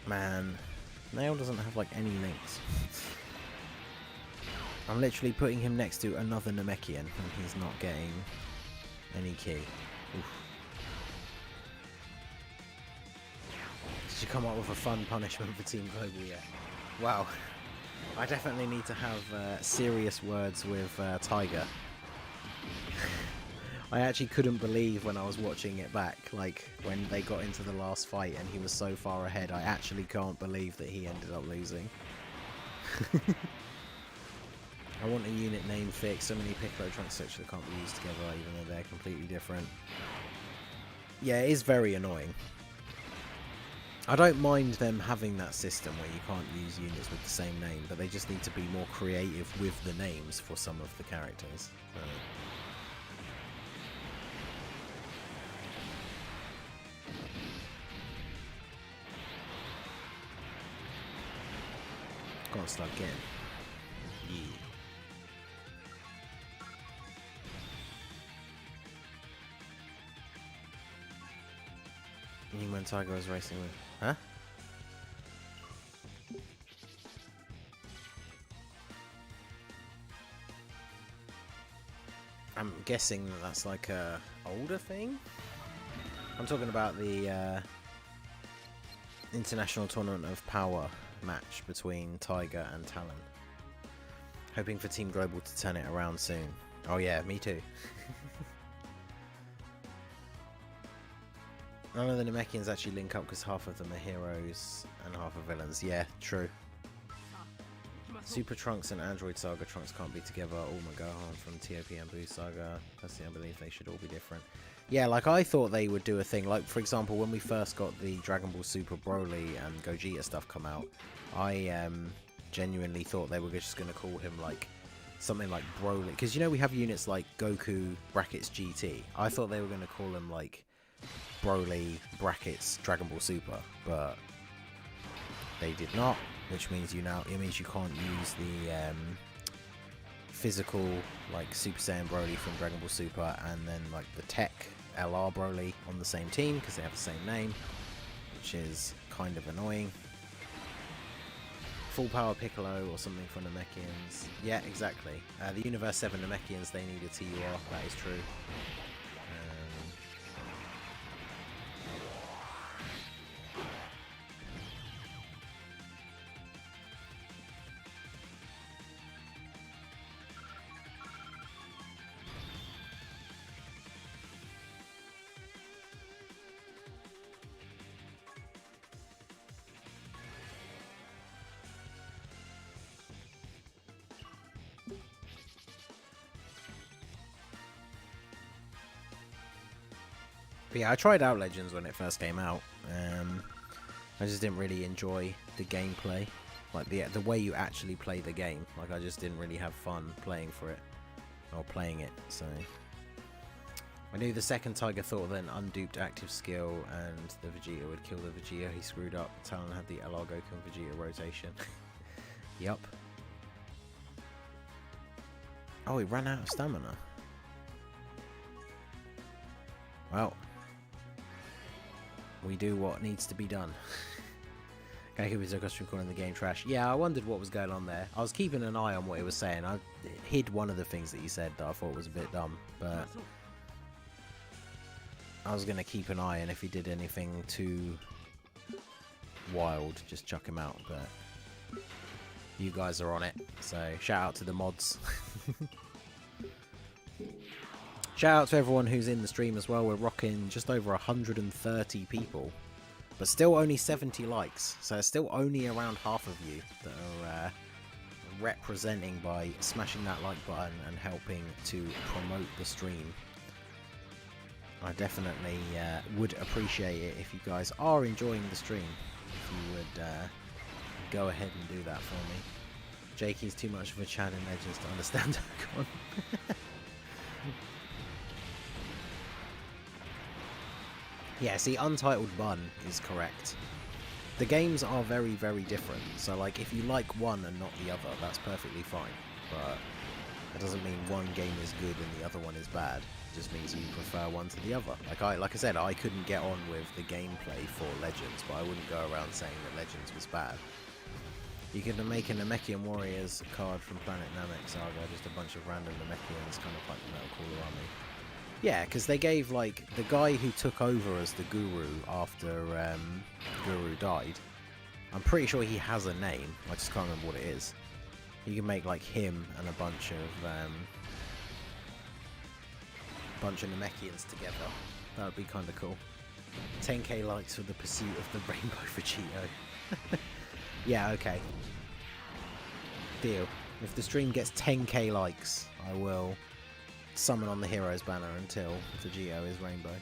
S1: Man, Nail doesn't have like any links. I'm literally putting him next to another Namekian and he's not getting any key. Oof. Did you come up with a fun punishment for Team Global yet? Wow. I definitely need to have serious words with Tiger. I actually couldn't believe when I was watching it back, like when they got into the last fight and he was so far ahead. I actually can't believe that he ended up losing. I want a unit name fix. So many Piccolo Trunks that can't be used together even though they're completely different. Yeah, it is very annoying. I don't mind them having that system where you can't use units with the same name, but they just need to be more creative with the names for some of the characters. Can't start again. Yeah. Even when Tiger was racing with, huh? I'm guessing that that's like a older thing. I'm talking about the International Tournament of Power match between Tiger and Talon. Hoping for Team Global to turn it around soon. Oh yeah, me too. None of the Namekians actually link up because half of them are heroes and half are villains. Yeah, true. Super Trunks and Android Saga Trunks can't be together. Ulma Gohan from TOP and Boo Saga. Personally, I believe they should all be different. Yeah, like I thought they would do a thing. Like, for example, when we first got the Dragon Ball Super Broly and Gogeta stuff come out, I genuinely thought they were just going to call him like something like Broly, because you know we have units like Goku brackets GT. I thought they were going to call him like Broly brackets Dragon Ball Super, but they did not, which means it means you can't use the physical like Super Saiyan Broly from Dragon Ball Super and then like the Tech LR Broly on the same team because they have the same name, which is kind of annoying. Full power Piccolo or something for Namekians. Yeah, exactly. The Universe 7 Namekians, they need a TUR, that is true. But yeah, I tried out Legends when it first came out. I just didn't really enjoy the gameplay, like the way you actually play the game. Like I just didn't really have fun playing for it or playing it. So I knew the second Tiger thought then unduped active skill and the Vegeta would kill the Vegeta. He screwed up. Talon had the LR Goku and Vegeta rotation. Yup. Oh, he ran out of stamina. Well, we do what needs to be done. KAIOKEN is just recording the game trash. Yeah, I wondered what was going on there. I was keeping an eye on what he was saying. I hid one of the things that he said that I thought was a bit dumb, but I was going to keep an eye, and if he did anything too wild, just chuck him out, but you guys are on it, so shout out to the mods. Shout out to everyone who's in the stream as well. We're rocking just over 130 people, but still only 70 likes. So it's still only around half of you that are representing by smashing that like button and helping to promote the stream. I definitely would appreciate it if you guys are enjoying the stream. If you would go ahead and do that for me. Jakey's too much of a Chad in Legends to understand Dokkan. Yeah, see, Untitled Bun is correct. The games are very, very different. So, like, if you like one and not the other, that's perfectly fine. But that doesn't mean one game is good and the other one is bad. It just means you prefer one to the other. Like I said, I couldn't get on with the gameplay for Legends, but I wouldn't go around saying that Legends was bad. You can make a Namekian Warriors card from Planet Namek Saga, just a bunch of random Namekians, kind of like the Metal Cooler Army. Yeah, because they gave, like, the guy who took over as the Guru after Guru died, I'm pretty sure he has a name, I just can't remember what it is. You can make, like, him and a bunch of Namekians together. That would be kind of cool. 10k likes for the pursuit of the Rainbow Vegito. Yeah, okay. Deal. If the stream gets 10k likes, I will summon on the Heroes banner until Vegito is Rainbow.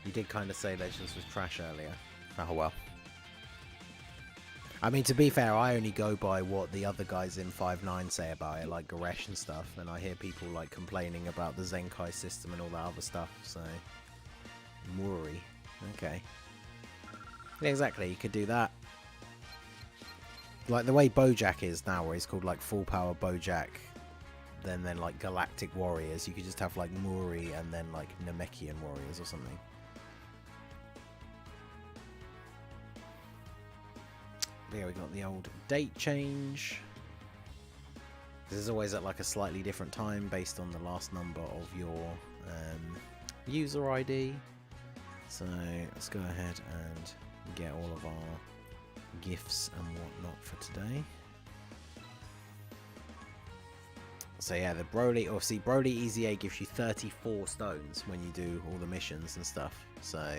S1: You did kind of say Legends was trash earlier. Oh well. I mean, to be fair, I only go by what the other guys in 5.9 say about it, like Goresh and stuff, and I hear people like complaining about the Zenkai system and all that other stuff, so... Muri. Okay. Yeah, exactly, you could do that. Like the way Bojack is now, where he's called like Full Power Bojack, then like Galactic Warriors, you could just have like Muri and then like Namekian Warriors or something. Here we got the old date change. This is always at like a slightly different time based on the last number of your user ID. So let's go ahead and get all of our gifts and whatnot for today. So yeah, the Broly, or see, Broly Easy A gives you 34 stones when you do all the missions and stuff. So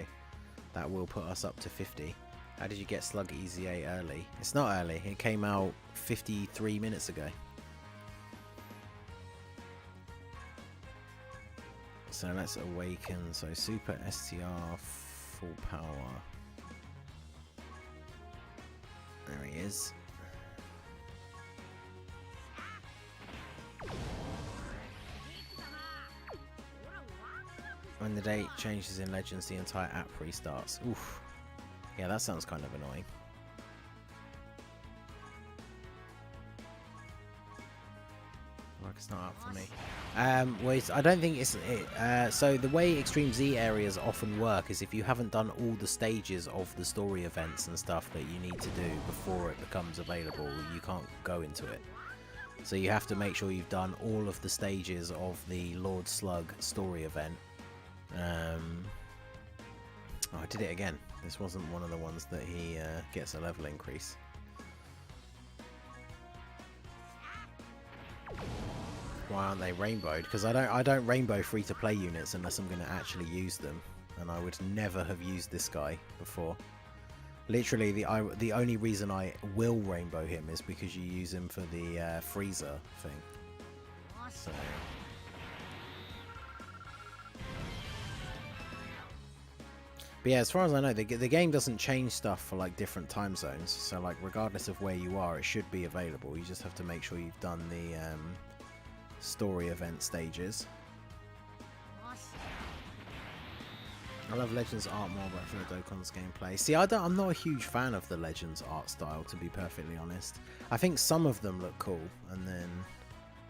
S1: that will put us up to 50. How did you get SLUG Easy A early? It's not early, it came out 53 minutes ago. So let's awaken, so Super STR, full power. There we he is. When the date changes in Legends, the entire app restarts. Oof. Yeah, that sounds kind of annoying. Like it's not up for me. Well, I don't think it's... so the way Extreme Z areas often work is if you haven't done all the stages of the story events and stuff that you need to do before it becomes available, you can't go into it. So you have to make sure you've done all of the stages of the Lord Slug story event. Oh, I did it again. This wasn't one of the ones that he gets a level increase. Why aren't they rainbowed? Because I don't rainbow free-to-play units unless I'm going to actually use them, and I would never have used this guy before. Literally, the only reason I will rainbow him is because you use him for the freezer thing. So. But yeah, as far as I know, the game doesn't change stuff for like different time zones. So like, regardless of where you are, it should be available. You just have to make sure you've done the story event stages. I love Legends art more, but I feel Dokkan's gameplay. See, I'm not a huge fan of the Legends art style, to be perfectly honest. I think some of them look cool, and then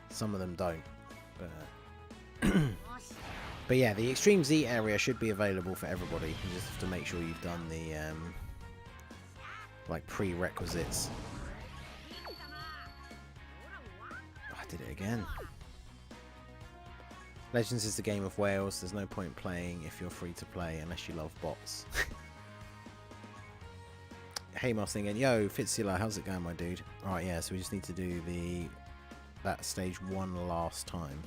S1: some of them don't. But but yeah, the Extreme Z area should be available for everybody. You just have to make sure you've done the like prerequisites. Oh, I did it again. Legends is the game of whales. There's no point playing if you're free to play unless you love bots. Hey Moss Ningen, yo Fitzula, how's it going, my dude? Alright, yeah, so we just need to do that stage one last time.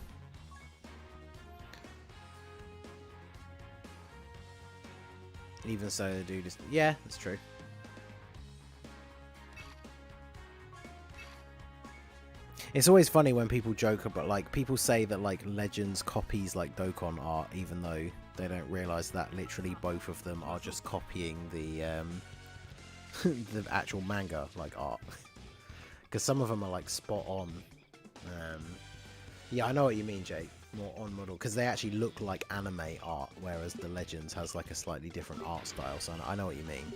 S1: Even so, the dude is... Yeah, that's true. It's always funny when people joke about, like, people say that, like, Legends copies, like, Dokkan art, even though they don't realise that literally both of them are just copying the, the actual manga, like, art. Because some of them are, like, spot on. Yeah, I know what you mean, Jake. More on model, because they actually look like anime art, whereas the Legends has, like, a slightly different art style, so I know what you mean.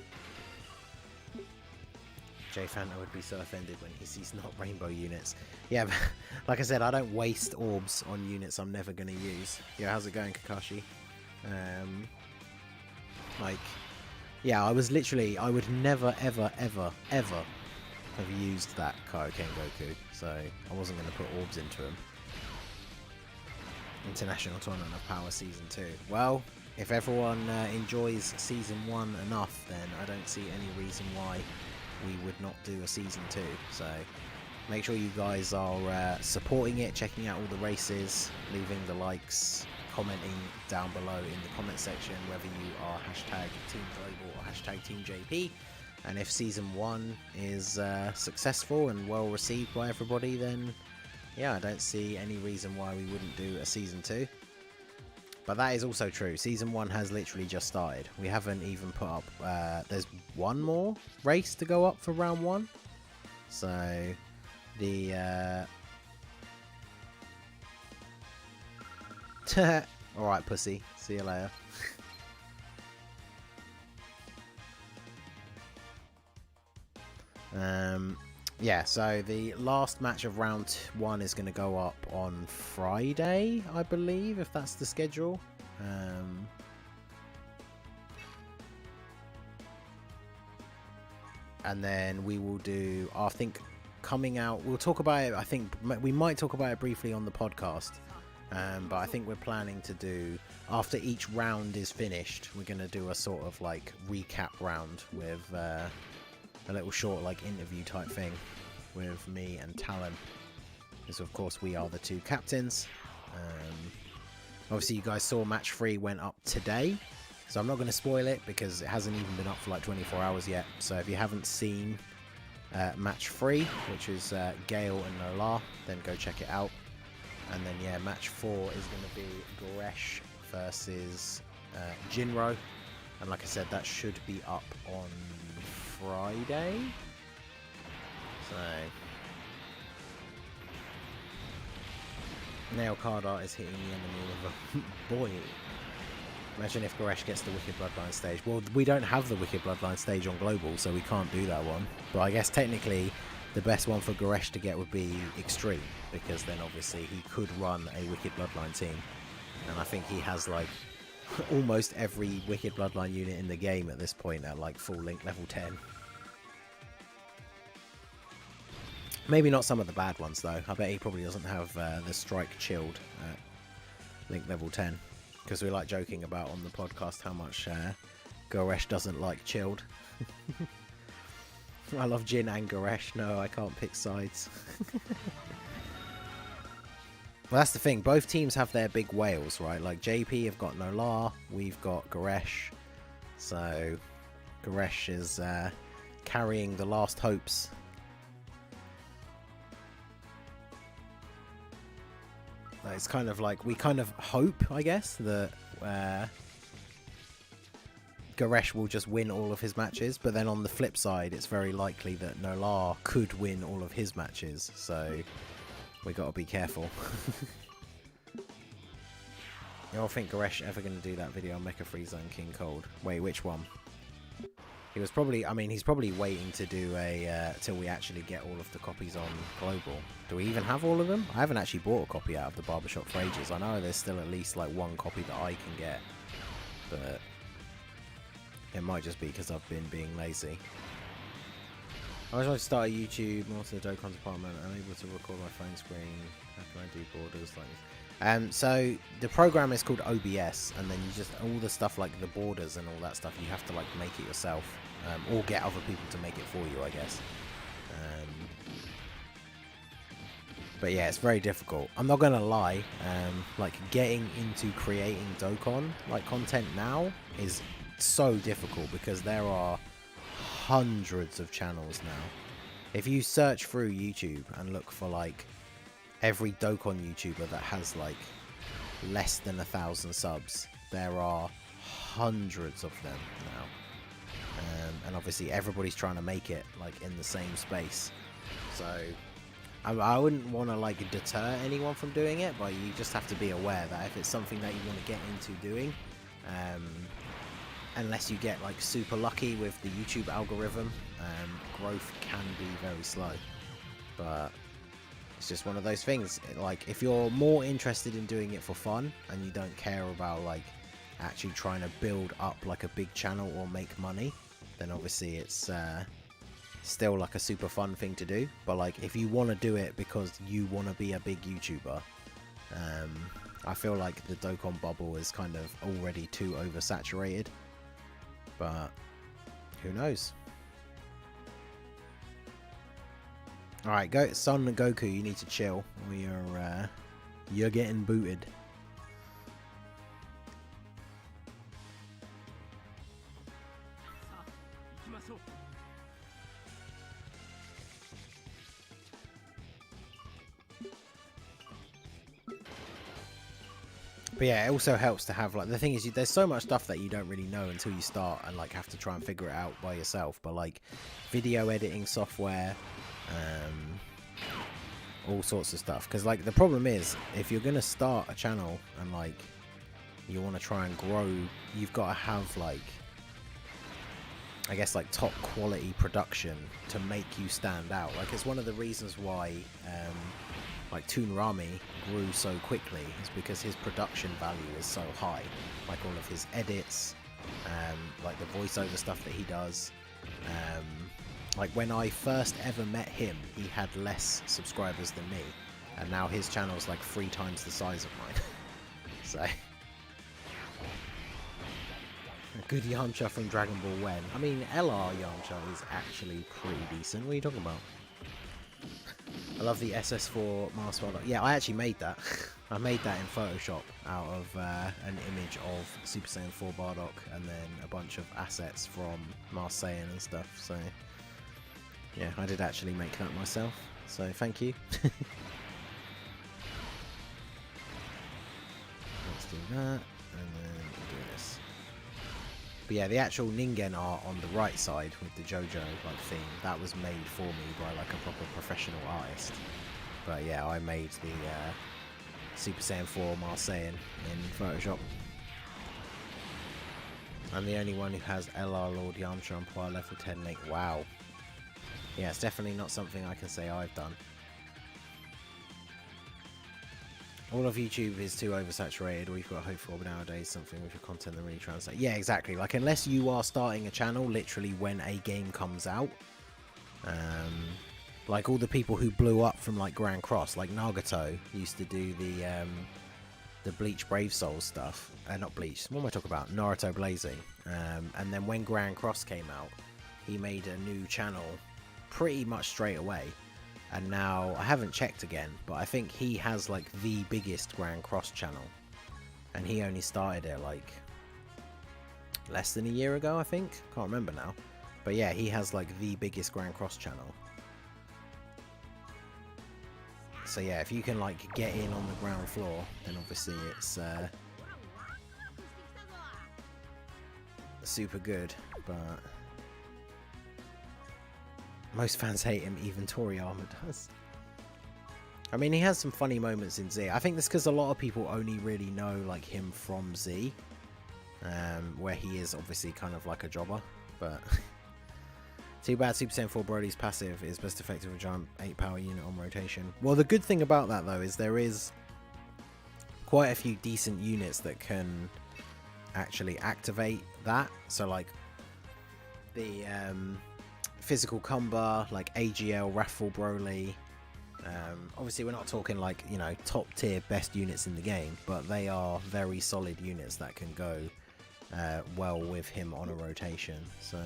S1: Jay Fanta would be so offended when he sees not rainbow units. Yeah, but like I said, I don't waste orbs on units I'm never going to use. Yeah, how's it going, Kakashi? Like, yeah, I would never, ever, ever, ever have used that KAIOKEN GOKU, so I wasn't going to put orbs into him. International Tournament of Power Season 2. Well, if everyone enjoys Season 1 enough, then I don't see any reason why we would not do a Season 2. So make sure you guys are supporting it, checking out all the races, leaving the likes, commenting down below in the comment section whether you are hashtag Team Global or hashtag Team JP. And if Season 1 is successful and well received by everybody, then yeah, I don't see any reason why we wouldn't do a Season 2. But that is also true. Season 1 has literally just started. We haven't even put up... there's one more race to go up for round 1. So, the... Alright, pussy. See you later. Yeah, so the last match of round 1 is going to go up on Friday, I believe, if that's the schedule. And then we will do, I think, coming out, we'll talk about it, I think we might talk about it briefly on the podcast. But I think we're planning to do, after each round is finished, we're going to do a sort of like recap round with... a little short like interview type thing with me and Talon, because of course we are the 2 captains. Obviously you guys saw match 3 went up today, so I'm not going to spoil it because it hasn't even been up for like 24 hours yet. So if you haven't seen match 3, which is Gale and Nola, then go check it out. And then yeah, match 4 is going to be Goresh versus Jinro, and like I said, that should be up on Friday. So nail card art is hitting the enemy with a boy. Imagine if Goresh gets the Wicked Bloodline stage. Well, we don't have the Wicked Bloodline stage on Global, so we can't do that one. But I guess technically the best one for Goresh to get would be Extreme, because then obviously he could run a Wicked Bloodline team. And I think he has like almost every Wicked Bloodline unit in the game at this point at like full link level 10. Maybe not some of the bad ones though. I bet he probably doesn't have the Strike Chilled at link level 10. Because we like joking about on the podcast how much Goresh doesn't like Chilled. I love Jin and Goresh. No, I can't pick sides. Well, that's the thing. Both teams have their big whales, right? Like JP have got Nolar, we've got Goresh. So Goresh is carrying the last hopes. It's kind of like, we kind of hope, I guess, that Goresh will just win all of his matches, but then on the flip side, it's very likely that Nolar could win all of his matches, so we got to be careful. You all think Goresh ever going to do that video on Mecha Free Zone King Cold? Wait, which one? He was probably, I mean, he's probably waiting to do a, till we actually get all of the copies on Global. Do we even have all of them? I haven't actually bought a copy out of the barbershop for ages. I know there's still at least like one copy that I can get, but it might just be because I've been being lazy. I was trying to start a YouTube, more to the Dokkan department. I'm able to record my phone screen. How can I do borders like this? So the program is called OBS, and then you just, all the stuff like the borders and all that stuff, you have to like make it yourself, or get other people to make it for you, I guess. But yeah, it's very difficult. I'm not gonna lie, like getting into creating Dokkan like content now is so difficult because there are hundreds of channels now. If you search through YouTube and look for like every Dokkan YouTuber that has like less than 1,000 subs, there are hundreds of them now, and obviously everybody's trying to make it like in the same space. So I wouldn't want to like deter anyone from doing it, but you just have to be aware that if it's something that you want to get into doing, unless you get like super lucky with the YouTube algorithm, growth can be very slow. But it's just one of those things. Like if you're more interested in doing it for fun and you don't care about like actually trying to build up like a big channel or make money, then obviously it's still like a super fun thing to do. But like if you want to do it because you want to be a big YouTuber, I feel like the Dokkan bubble is kind of already too oversaturated. But who knows? Alright, Son and Goku, you need to chill. You're getting booted. But yeah, it also helps to have, like, the thing is, there's so much stuff that you don't really know until you start and, like, have to try and figure it out by yourself. But, like, video editing software, all sorts of stuff. Because, like, the problem is, if you're going to start a channel and, like, you want to try and grow, you've got to have, like, I guess, like, top quality production to make you stand out. Like, it's one of the reasons why, like Toon Rami grew so quickly is because his production value is so high. Like all of his edits, like the voiceover stuff that he does. Like when I first ever met him, he had less subscribers than me, and now his channel's like 3 times the size of mine. So a good Yamcha from Dragon Ball When. I mean, LR Yamcha is actually pretty decent. What are you talking about? I love the SS4 Mars Bardock. Yeah, I actually made that. I made that in Photoshop out of an image of Super Saiyan 4 Bardock and then a bunch of assets from Mars Saiyan and stuff. So yeah, I did actually make that myself. So thank you. Let's do that and then do this. But yeah, the actual Ningen art on the right side with the JoJo like theme, that was made for me by like a proper professional artist. But yeah, I made the Super Saiyan 4 Marseillan in Photoshop. I'm the only one who has LR Lord Yamcha on par level 10 link. Wow. Yeah, it's definitely not something I can say I've done. All of YouTube is too oversaturated. All you've got to hope for nowadays something with your content that really translates. Yeah, exactly. Like, unless you are starting a channel literally when a game comes out. Like, all the people who blew up from, like, Grand Cross, like Nagato used to do the Bleach Brave Souls stuff. Not Bleach. What am I talking about? Naruto Blazing. And then when Grand Cross came out, he made a new channel pretty much straight away. And now, I haven't checked again, but I think he has like the biggest Grand Cross channel. And he only started it like less than a year ago, I think. Can't remember now. But yeah, he has like the biggest Grand Cross channel. So yeah, if you can like get in on the ground floor, then obviously it's super good. But most fans hate him, even Toriyama does. I mean, he has some funny moments in Z. I think that's because a lot of people only really know like him from Z, where he is obviously kind of like a jobber. But too bad Super Saiyan 4 Broly's passive is best effective with giant 8 power unit on rotation. Well, the good thing about that though is there is quite a few decent units that can actually activate that. So like the Physical Cumber, like AGL, Raffle Broly. Obviously we're not talking like, you know, top tier best units in the game, but they are very solid units that can go well with him on a rotation. So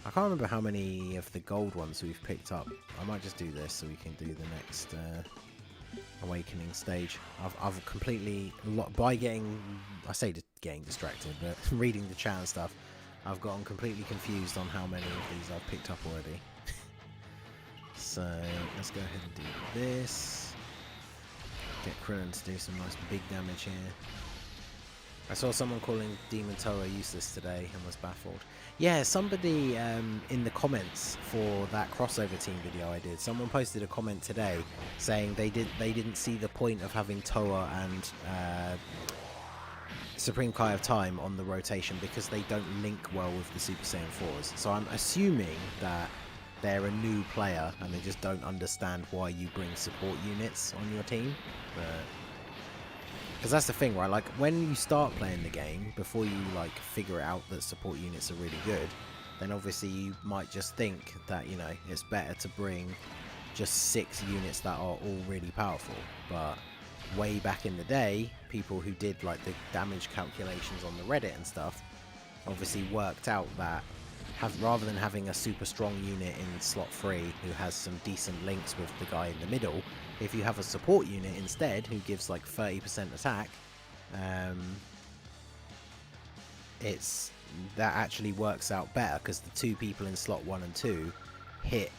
S1: I can't remember how many of the gold ones we've picked up. I might just do this so we can do the next awakening stage. I've completely, by getting, I say getting distracted, but reading the chat and stuff, I've gotten completely confused on how many of these I've picked up already. So let's go ahead and do this. Get Krillin to do some nice big damage here. I saw someone calling Demon Toa useless today and was baffled. Yeah, somebody in the comments for that crossover team video I did, someone posted a comment today saying they didn't see the point of having Toa and Supreme Kai of Time on the rotation because they don't link well with the Super Saiyan 4s. So I'm assuming that they're a new player and they just don't understand why you bring support units on your team. Because that's the thing, right? Like, when you start playing the game, before you like figure out that support units are really good, then obviously you might just think that, you know, it's better to bring just 6 units that are all really powerful. But way back in the day, people who did like the damage calculations on the Reddit and stuff obviously worked out that rather than having a super strong unit in slot 3 who has some decent links with the guy in the middle, if you have a support unit instead who gives like 30% attack, that actually works out better because the 2 people in slot 1 and 2 hit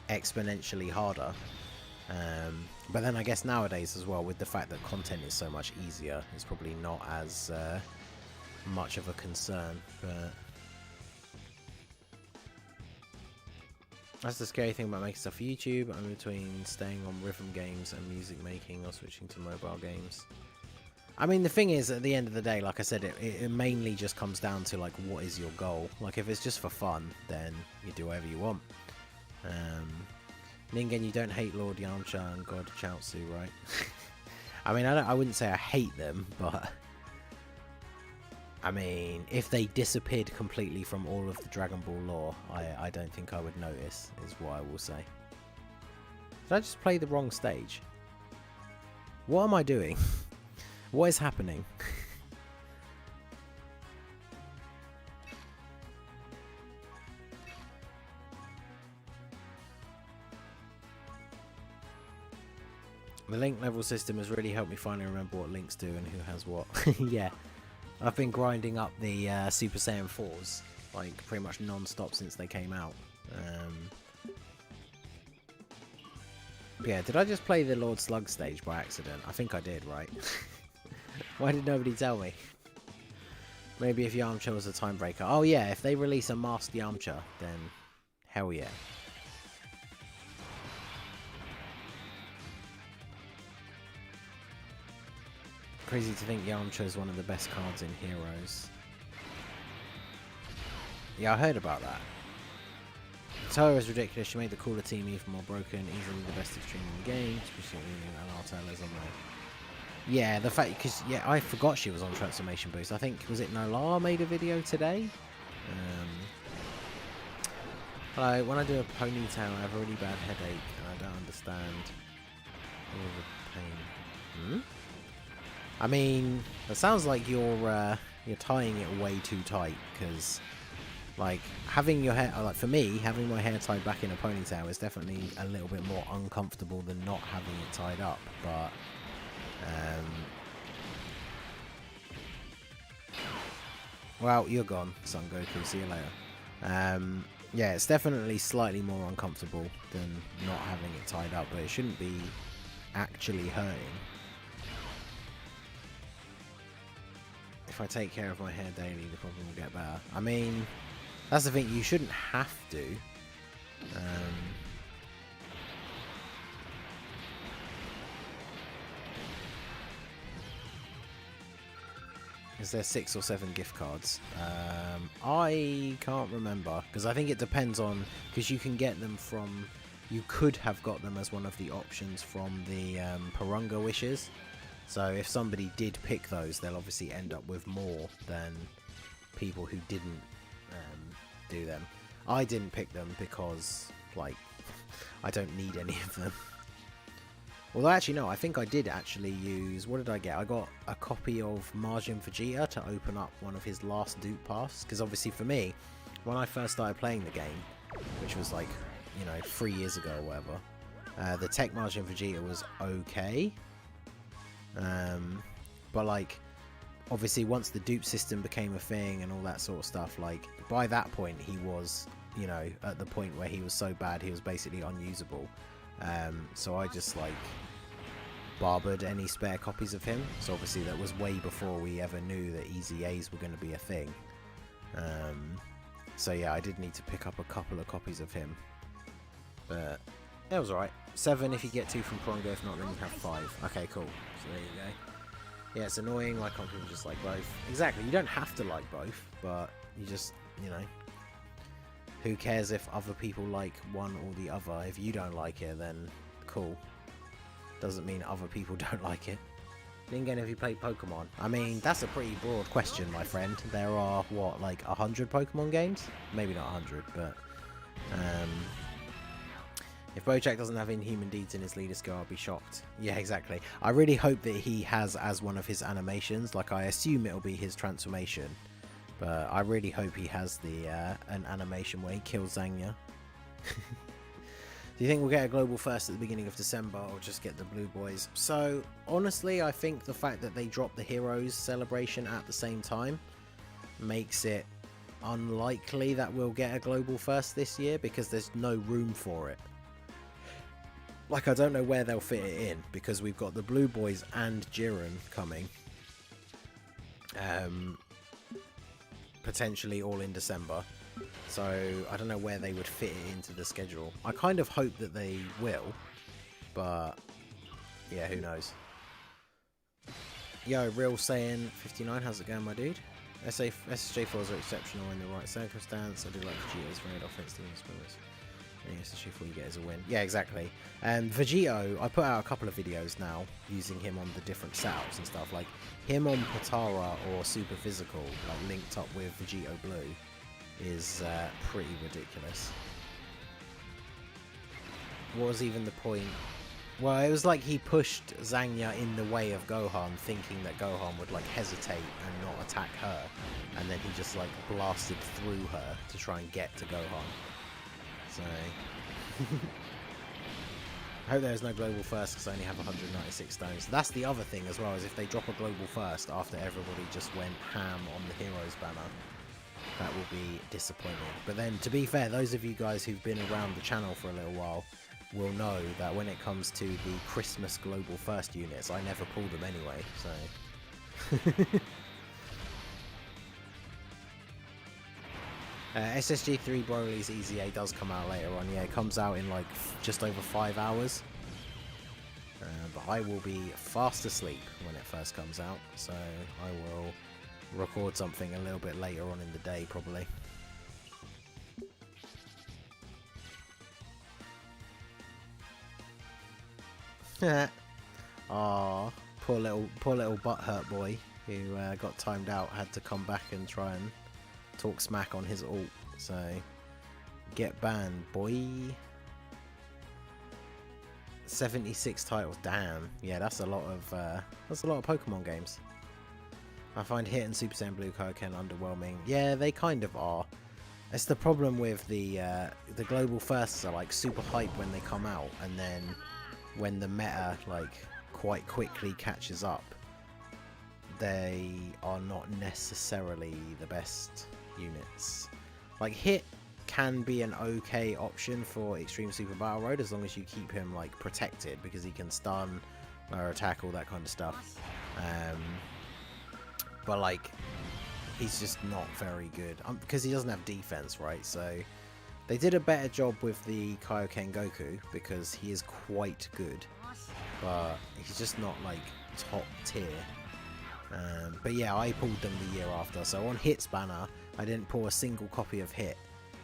S1: exponentially harder. But then I guess nowadays as well, with the fact that content is so much easier, it's probably not as much of a concern. But that's the scary thing about making stuff for YouTube. I'm between staying on rhythm games and music making or switching to mobile games. I mean, the thing is, at the end of the day, like I said, it mainly just comes down to like, what is your goal? Like, if it's just for fun, then you do whatever you want. Ningen, you don't hate Lord Yamcha and God Chaozu, right? I mean, I wouldn't say I hate them, but I mean, if they disappeared completely from all of the Dragon Ball lore, I don't think I would notice, is what I will say. Did I just play the wrong stage? What am I doing? What is happening? The link level system has really helped me finally remember what links do and who has what. Yeah. I've been grinding up the Super Saiyan 4s like pretty much non-stop since they came out. Yeah, did I just play the Lord Slug stage by accident? I think I did, right? Why did nobody tell me? Maybe if Yamcha was a Timebreaker. Oh yeah, if they release a masked Yamcha, then hell yeah. Crazy to think Yamcha is one of the best cards in Heroes. Yeah, I heard about that. Taro is ridiculous. She made the cooler team even more broken. Easily the best extreme in the game. Especially when Artella's on there. Yeah, the fact, because, yeah, I forgot she was on Transformation Boost. I think, was it Nolar made a video today? Hello, when I do a ponytail, I have a really bad headache, and I don't understand all the pain. I mean, it sounds like you're tying it way too tight, because, like, having your hair, like, for me, having my hair tied back in a ponytail is definitely a little bit more uncomfortable than not having it tied up, but... well, you're gone, Son Goku. See you later. Yeah, it's definitely slightly more uncomfortable than not having it tied up, but it shouldn't be actually hurting. If I take care of my hair daily, the problem will get better. I mean, that's the thing. You shouldn't have to. Is there 6 or 7 gift cards? I can't remember, because I think it depends on, because you can get them from, you could have got them as one of the options from the Purunga wishes. So if somebody did pick those, they'll obviously end up with more than people who didn't do them. I didn't pick them because, like, I don't need any of them. Although, actually, no, I think I did actually use... What did I get? I got a copy of Majin Vegeta to open up one of his last dupe paths. Because, obviously, for me, when I first started playing the game, which was, like, you know, 3 years ago or whatever, the Tech Majin Vegeta was okay. But, like, obviously, once the dupe system became a thing and all that sort of stuff, like, by that point, he was, you know, at the point where he was so bad, he was basically unusable. So I just, like, barbered any spare copies of him. So obviously that was way before we ever knew that Easy A's were going to be a thing. So yeah, I did need to pick up a couple of copies of him. But it was alright. 7 if you get 2 from Prongo, if not then you have 5. Okay, cool. So there you go. Yeah, it's annoying, like, can't people just like both? Exactly, you don't have to like both, but you just, you know... Who cares if other people like one or the other? If you don't like it, then cool. Doesn't mean other people don't like it. Ningen, have you played Pokemon? I mean, that's a pretty broad question, my friend. There are, what, like 100 Pokemon games? Maybe not 100, but... if Bojack doesn't have Inhuman Deeds in his leader skill, I'll be shocked. Yeah, exactly. I really hope that he has as one of his animations. Like, I assume it'll be his transformation. But I really hope he has the an animation where he kills Zangya. Do you think we'll get a global first at the beginning of December, or just get the Blue Boys? So, honestly, I think the fact that they dropped the Heroes celebration at the same time makes it unlikely that we'll get a global first this year, because there's no room for it. Like, I don't know where they'll fit it in, because we've got the Blue Boys and Jiren coming. Potentially all in December, so I don't know where they would fit it into the schedule. I kind of hope that they will, but yeah, who knows. Yo, Real Saiyan 59, how's it going, my dude? SJ4s are exceptional in the right circumstance. I do like Vegeta's very offensive in spoilers. SJ4 you get as a win. Yeah, exactly. Vegito, I put out a couple of videos now using him on the different setups and stuff. Like him on Potara or Super Physical, like linked up with Vegito Blue, is pretty ridiculous. What was even the point? Well, it was like he pushed Zangya in the way of Gohan, thinking that Gohan would like hesitate and not attack her, and then he just like blasted through her to try and get to Gohan. So I hope there's no global first, because I only have 196 stones. That's the other thing as well, is if they drop a global first after everybody just went ham on the Heroes banner, that will be disappointing. But then, to be fair, those of you guys who've been around the channel for a little while will know that when it comes to the Christmas global first units, I never pull them anyway, so... SSG3 Broly's Easy A does come out later on. Yeah, it comes out in like just over 5 hours. But I will be fast asleep when it first comes out, so I will record something a little bit later on in the day probably. Aww, poor little butthurt boy who got timed out, had to come back and try and talk smack on his ult. So get banned, boy. 76 titles, damn. Yeah, that's a lot of Pokemon games. I find Hit and Super Saiyan Blue KAIOKEN underwhelming. Yeah, they kind of are. It's the problem with the global firsts are like super hype when they come out, and then when the meta like quite quickly catches up, they are not necessarily the best units. Like Hit can be an okay option for Extreme Super Battle Road as long as you keep him like protected, because he can stun or attack, all that kind of stuff. But like he's just not very good because he doesn't have defense, right? So they did a better job with the KAIOKEN GOKU because he is quite good, but he's just not like top tier. But yeah, I pulled them the year after. So on Hit's banner, I didn't pull a single copy of Hit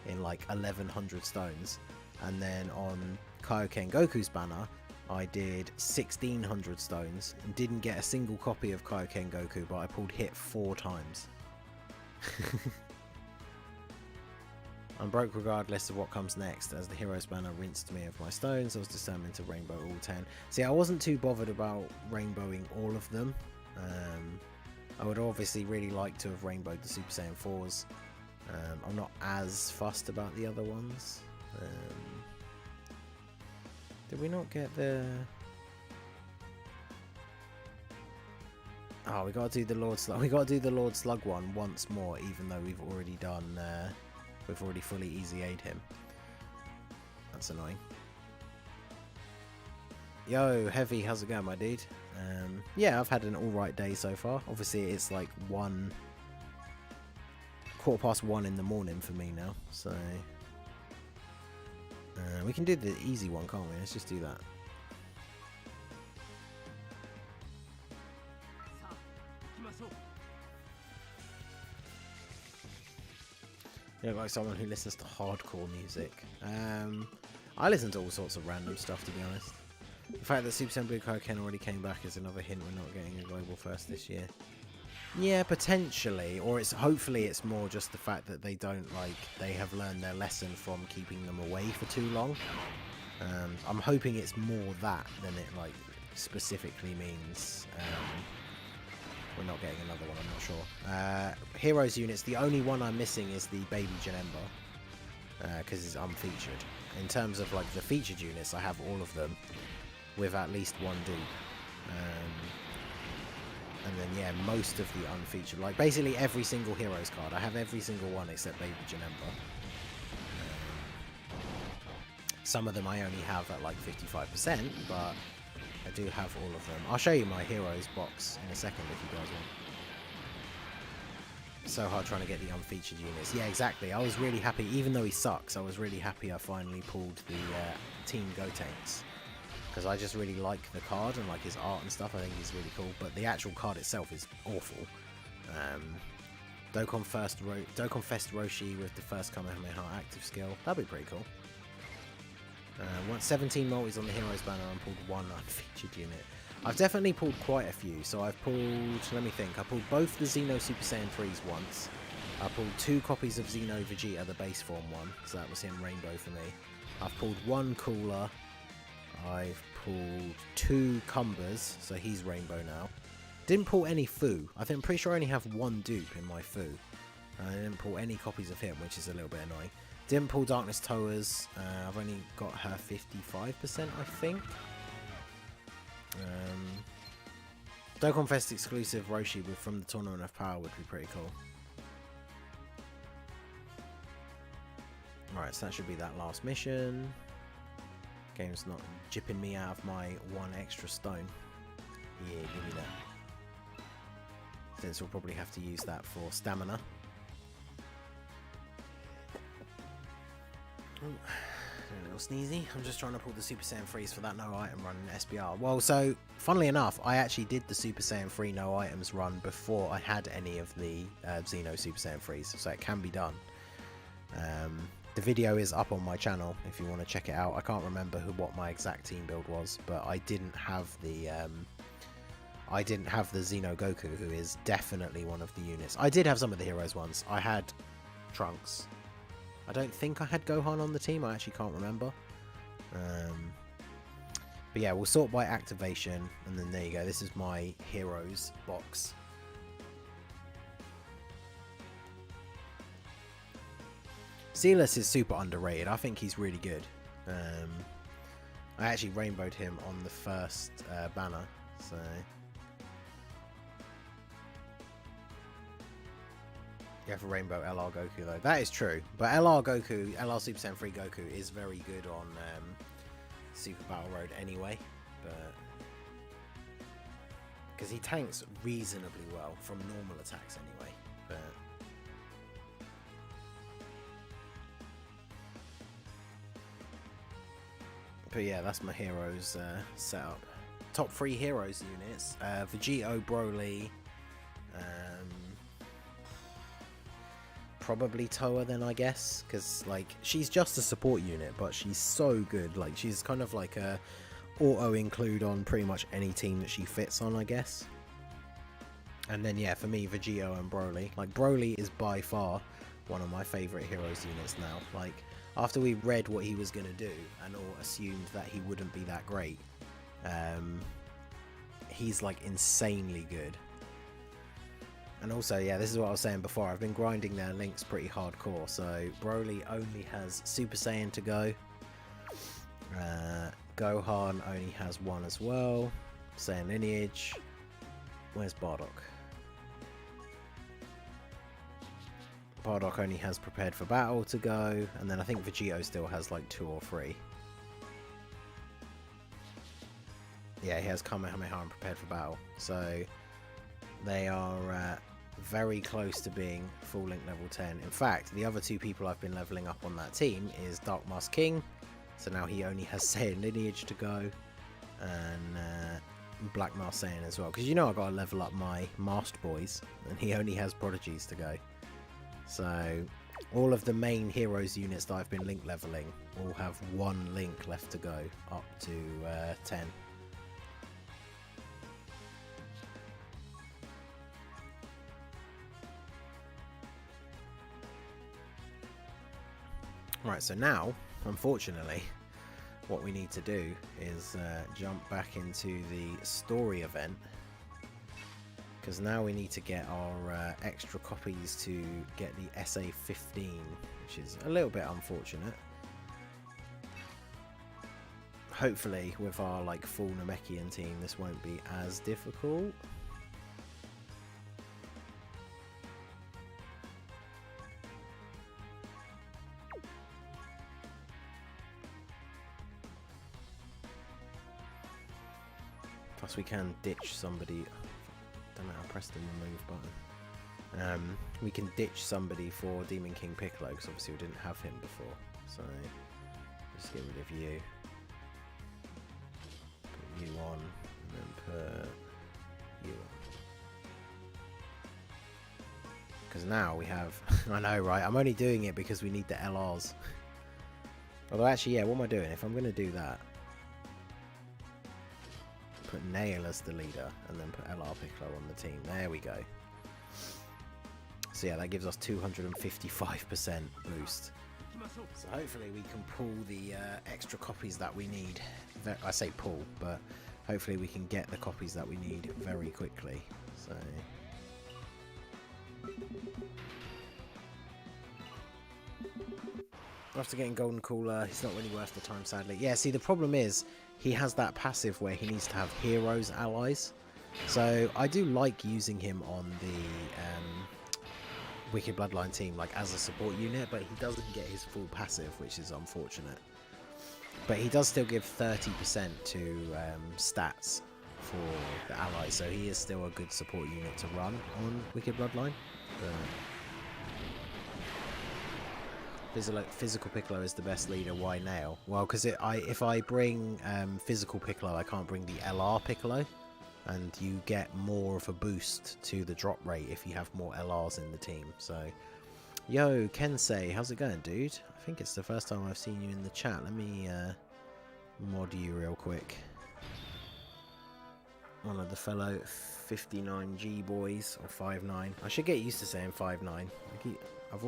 S1: in like 1100 stones, and then on KAIOKEN GOKU's banner I did 1600 stones and didn't get a single copy of KAIOKEN GOKU, but I pulled Hit 4 times. I'm broke regardless of what comes next, as the hero's banner rinsed me of my stones. I was determined to rainbow all 10. See, I wasn't too bothered about rainbowing all of them. I would obviously really like to have rainbowed the Super Saiyan 4s. I'm not as fussed about the other ones. Did we not get the... Oh, we gotta do the Lord Slug. We gotta do the Lord Slug one once more, even though we've already done... we've already fully Easy A'd him. That's annoying. Yo, Heavy, how's it going, my dude? Yeah, I've had an alright day so far. Obviously, it's like 1:15 in the morning for me now, so we can do the easy one, can't we? Let's just do that. You look like someone who listens to hardcore music. I listen to all sorts of random stuff, to be honest. The fact that Super Saiyan Blue KAIOKEN already came back is another hint we're not getting a global first this year. Yeah, potentially, or hopefully it's more just the fact that they have learned their lesson from keeping them away for too long. I'm hoping it's more that than it like specifically means we're not getting another one. I'm not sure. Heroes units, the only one I'm missing is the Baby Janemba, because it's unfeatured. In terms of like the featured units, I have all of them with at least one dupe. And then yeah, most of the unfeatured, like basically every single Heroes card, I have every single one except Baby Janemba. Some of them I only have at like 55%, but I do have all of them. I'll show you my Heroes box in a second if you guys want. So hard trying to get the unfeatured units. Yeah, exactly. I was really happy, even though he sucks, I was really happy I finally pulled the Team Gotenks. Because I just really like the card and like his art and stuff. I think he's really cool, but the actual card itself is awful. Dokkan Fest Roshi with the first Kamehameha active skill. That'd be pretty cool. Want 17 multis on the Heroes banner and pulled 1 unfeatured unit. I've definitely pulled quite a few. So I've pulled, let me think, I pulled both the Xeno Super Saiyan 3s once. I pulled 2 copies of Xeno Vegeta, the base form one, so that was him Rainbow for me. I've pulled 1 Cooler. I've pulled 2 Cumbers, so he's Rainbow now. Didn't pull any Fu. I'm pretty sure I only have 1 dupe in my Fu. I didn't pull any copies of him, which is a little bit annoying. Didn't pull Darkness Toas. I've only got her 55%, I think. Dokkan Fest exclusive Roshi from the Tournament of Power would be pretty cool. Alright, so that should be that last mission. Game's not jipping me out of my 1 extra stone. Yeah, give me that. Since we'll probably have to use that for stamina. A little sneezy. I'm just trying to pull the Super Saiyan freeze for that no item run in SBR. Well, so funnily enough, I actually did the Super Saiyan 3 no items run before I had any of the Xeno Super Saiyan freeze, so it can be done. The video is up on my channel if you want to check it out. I can't remember what my exact team build was, but I didn't have the Xeno Goku, who is definitely one of the units. I did have some of the heroes ones. I had Trunks. I don't think I had Gohan on the team. I actually can't remember. But yeah, we'll sort by activation, and then there you go. This is my heroes box. Zealous is super underrated. I think he's really good. I actually rainbowed him on the first banner, so... You have a Rainbow LR Goku though. That is true. But LR Goku, LR Super Saiyan 3 Goku is very good on Super Battle Road anyway. But because he tanks reasonably well from normal attacks anyway. But yeah, that's my heroes setup. Top 3 heroes units. Vegito, Broly, probably Toa then, I guess, because like she's just a support unit, but she's so good. Like she's kind of like a auto include on pretty much any team that she fits on, I guess. And then yeah, for me, Vegito and Broly. Like Broly is by far one of my favorite heroes units now. Like after we read what he was gonna do and all assumed that he wouldn't be that great, he's like insanely good. And also, yeah, this is what I was saying before, I've been grinding their links pretty hardcore. So Broly only has Super Saiyan to go. Gohan only has one as well. Saiyan lineage. Where's Bardock? Bardock only has prepared for battle to go. And then I think Vegito still has like 2 or 3. Yeah, he has Kamehameha and prepared for battle. So they are very close to being full link level 10. In fact, the other 2 people I've been leveling up on that team is Dark Mask King, so now he only has Saiyan lineage to go, and Black Mask Saiyan as well, because you know I've got to level up my Masked Boys, and he only has Prodigies to go. So all of the main heroes units that I've been link leveling all have 1 link left to go up to 10. Right, so now, unfortunately, what we need to do is jump back into the story event, because now we need to get our extra copies to get the SA-15, which is a little bit unfortunate. Hopefully, with our like full Namekian team, this won't be as difficult. Plus we can ditch somebody. Don't know, I pressed the remove button. We can ditch somebody for Demon King Piccolo, because obviously we didn't have him before. So just get rid of you. Put you on, and then put you on. Because now we have, I know, right? I'm only doing it because we need the LRs. Although actually, yeah, what am I doing? If I'm going to do that, put Nail as the leader and then put LR Piccolo on the team. There we go. So yeah, that gives us 255% boost. So hopefully we can pull the extra copies that we need. I say pull, but hopefully we can get the copies that we need very quickly. So after getting Golden Cooler, he's not really worth the time, sadly. Yeah, see, the problem is he has that passive where he needs to have heroes allies. So I do like using him on the Wicked Bloodline team, like as a support unit, but he doesn't get his full passive, which is unfortunate. But he does still give 30% to stats for the allies, so he is still a good support unit to run on Wicked Bloodline. But Physical Piccolo is the best leader. Why now? Well, because if I bring Physical Piccolo, I can't bring the LR Piccolo, and you get more of a boost to the drop rate if you have more LRs in the team. So, yo, Kensei, how's it going, dude? I think it's the first time I've seen you in the chat. Let me mod you real quick. One of the fellow 59G boys, or 59. I should get used to saying 59.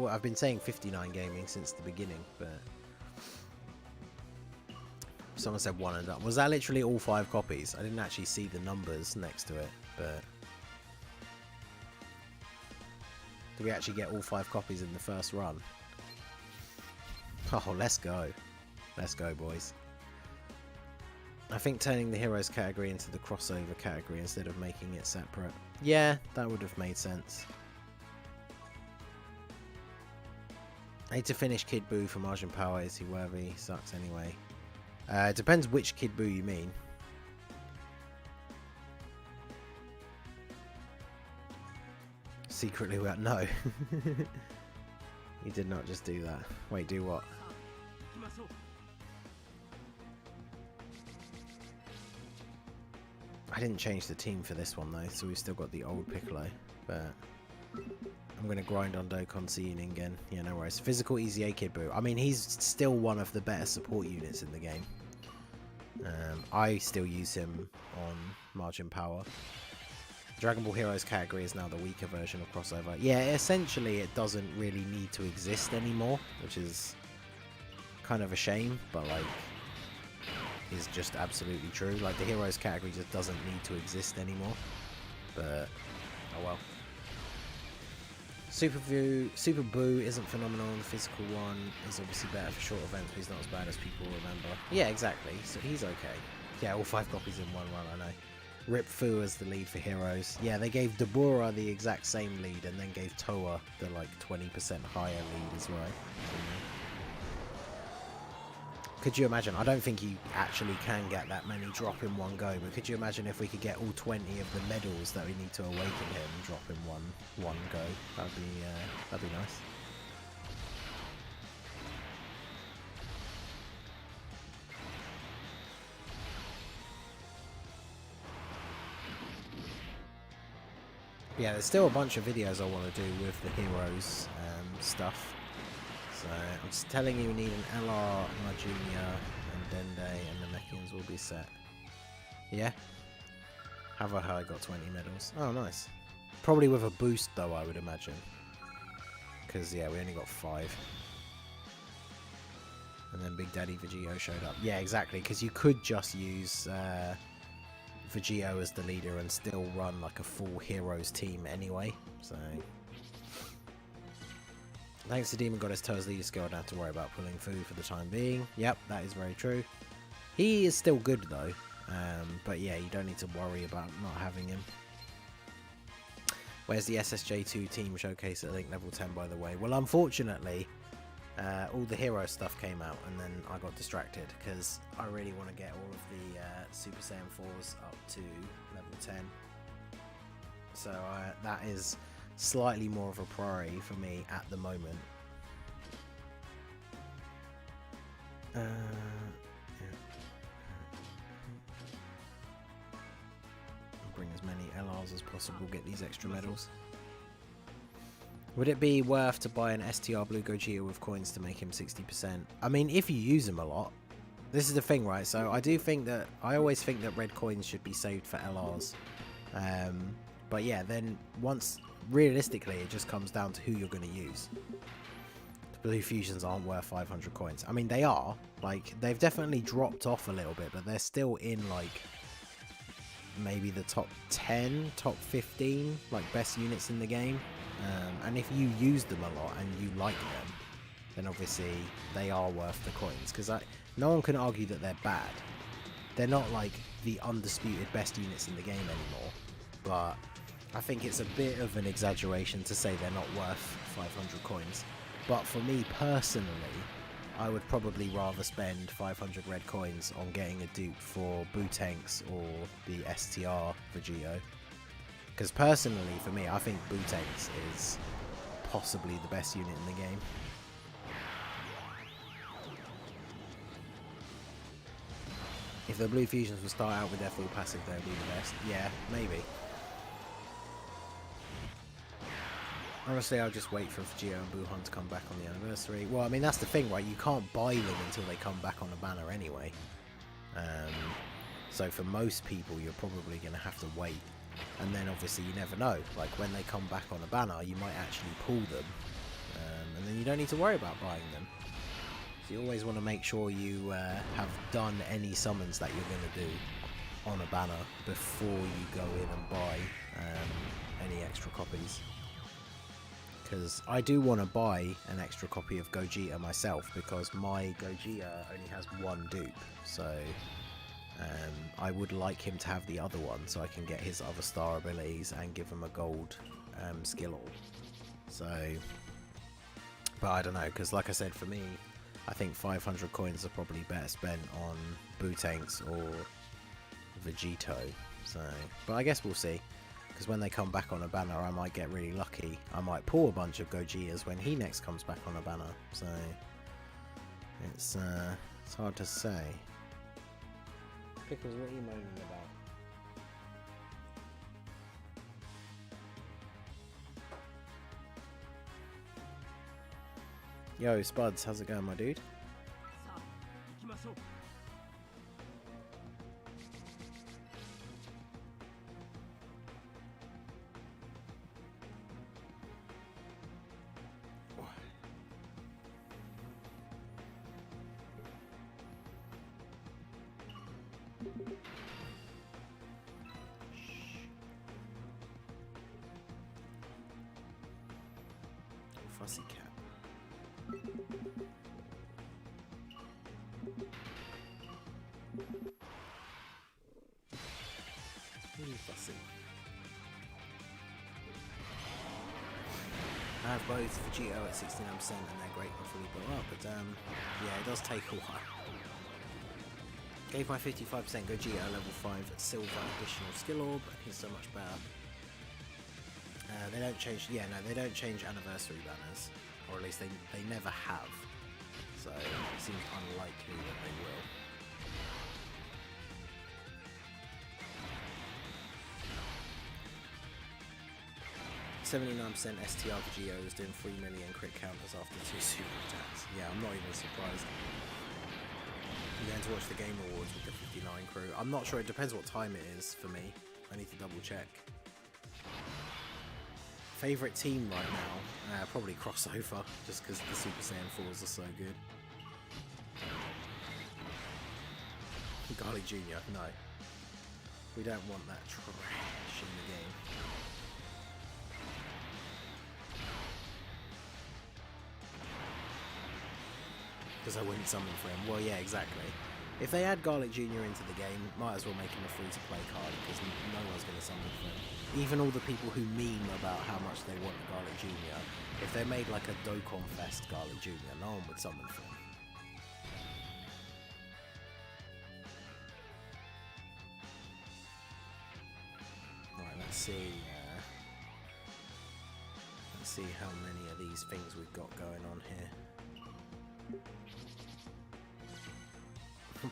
S1: I've been saying 59 gaming since the beginning, but someone said 1 and done. Was that literally all 5 copies? I didn't actually see the numbers next to it, but did we actually get all 5 copies in the first run? Oh, let's go. Let's go, boys. I think turning the heroes category into the crossover category instead of making it separate. Yeah, that would have made sense. I need to finish Kid Buu for Margin Power. Is he worthy? He sucks anyway. It depends which Kid Buu you mean. Secretly, well, no. He did not just do that. Wait, do what? I didn't change the team for this one though, so we've still got the old Piccolo, but I'm going to grind on Dokkan, see you Ningen. Yeah, no worries. Physical Easy A Kid Buu. I mean, he's still one of the better support units in the game. I still use him on Margin Power. Dragon Ball Heroes category is now the weaker version of crossover. Yeah, essentially it doesn't really need to exist anymore, which is kind of a shame, but like, is just absolutely true. Like, the heroes category just doesn't need to exist anymore, but oh well. Super Buu isn't phenomenal. The physical one is obviously better for short events, but he's not as bad as people remember. Yeah, exactly, so he's okay. Yeah, all 5 copies in one run, I know. Rip Fu as the lead for heroes. Yeah, they gave Dabura the exact same lead and then gave Toa the like 20% higher lead as well. Could you imagine? I don't think you actually can get that many drop in one go, but could you imagine if we could get all 20 of the medals that we need to awaken him drop in one go? That'd be nice. Yeah, there's still a bunch of videos I want to do with the heroes stuff. So I'm just telling you, we need an LR, Majunia, and Dende, and the Mechians will be set. Yeah? Have I got 20 medals? Oh, nice. Probably with a boost, though, I would imagine. Because, yeah, we only got 5. And then Big Daddy Vegito showed up. Yeah, exactly, because you could just use Vegito as the leader and still run, like, a full heroes team anyway. So... Thanks to Demon Goddess Toa's leader skill, I don't have to worry about pulling food for the time being. Yep, that is very true. He is still good though, but yeah, you don't need to worry about not having him. Where's the SSJ2 team showcase at Link level 10, by the way? Well, unfortunately, all the hero stuff came out and then I got distracted because I really want to get all of the Super Saiyan 4s up to level 10. So that is slightly more of a priority for me at the moment. Yeah. I'll bring as many LRs as possible, get these extra medals. Would it be worth to buy an STR Blue Gogeta with coins to make him 60%? I mean, if you use him a lot. This is the thing, right? So I always think that red coins should be saved for LRs. But yeah, then realistically, it just comes down to who you're going to use. The Blue Fusions aren't worth 500 coins. I mean, they are. Like, they've definitely dropped off a little bit, but they're still in, like, maybe the top 10, top 15, like, best units in the game. And if you use them a lot and you like them, then obviously they are worth the coins. Because no one can argue that they're bad. They're not, like, the undisputed best units in the game anymore. But I think it's a bit of an exaggeration to say they're not worth 500 coins. But for me personally, I would probably rather spend 500 red coins on getting a dupe for Bootanks or the STR Vegito. Because personally, for me, I think Bootanks is possibly the best unit in the game. If the blue fusions would start out with their full passive, they would be the best. Yeah, maybe. Honestly, I'll just wait for Vegeta and Buhan to come back on the anniversary. Well, I mean, that's the thing, right? You can't buy them until they come back on a banner anyway. So for most people, you're probably going to have to wait. And then obviously you never know. Like when they come back on a banner, you might actually pull them. And then you don't need to worry about buying them. So you always want to make sure you have done any summons that you're going to do on a banner before you go in and buy any extra copies. Because I do want to buy an extra copy of Gogeta myself, because my Gogeta only has one dupe, so I would like him to have the other one so I can get his other star abilities and give him a gold skill orb. So, but I don't know, because like I said, for me, I think 500 coins are probably better spent on Bootanks or Vegito. So, but I guess we'll see. Because when they come back on a banner, I might get really lucky. I might pull a bunch of Gogetas when he next comes back on a banner. So it's hard to say. Pickles, what are you moaning about? Yo, Spuds, how's it going, my dude? Fussy cat. Really fussy. I have both Vegito at 69% and they're great and fully built up, but yeah, it does take a while. Gave my 55% Gogeta level 5 silver additional skill orb, and he's so much better. They don't change, yeah, no, they don't change anniversary banners, or at least they never have, so it seems unlikely that they will. %79% STR Vegito is doing 3 million crit counters after 2 super attacks. Yeah, I'm not even surprised. I'm going to watch the Game Awards with the 59 crew. I'm not sure, it depends what time it is for me. I need to double check. Favourite team right now? Probably Crossover, just because the Super Saiyan 4s are so good. Garlic Jr., no. We don't want that trash in the game. Because I wouldn't summon for him. Well, yeah, exactly. If they add Garlic Jr. into the game, might as well make him a free-to-play card, because no one's going to summon for him. Even all the people who meme about how much they want Garlic Jr., if they made like a Dokkan Fest Garlic Jr., no one would summon for him. Right, let's see. Let's see how many of these things we've got going on here.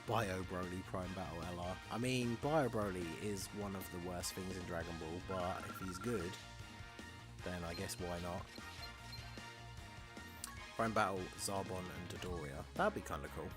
S1: Bio Broly Prime Battle LR. I mean, Bio Broly is one of the worst things in Dragon Ball, but if he's good, then I guess why not? Prime Battle Zarbon and Dodoria. That'd be kind of cool.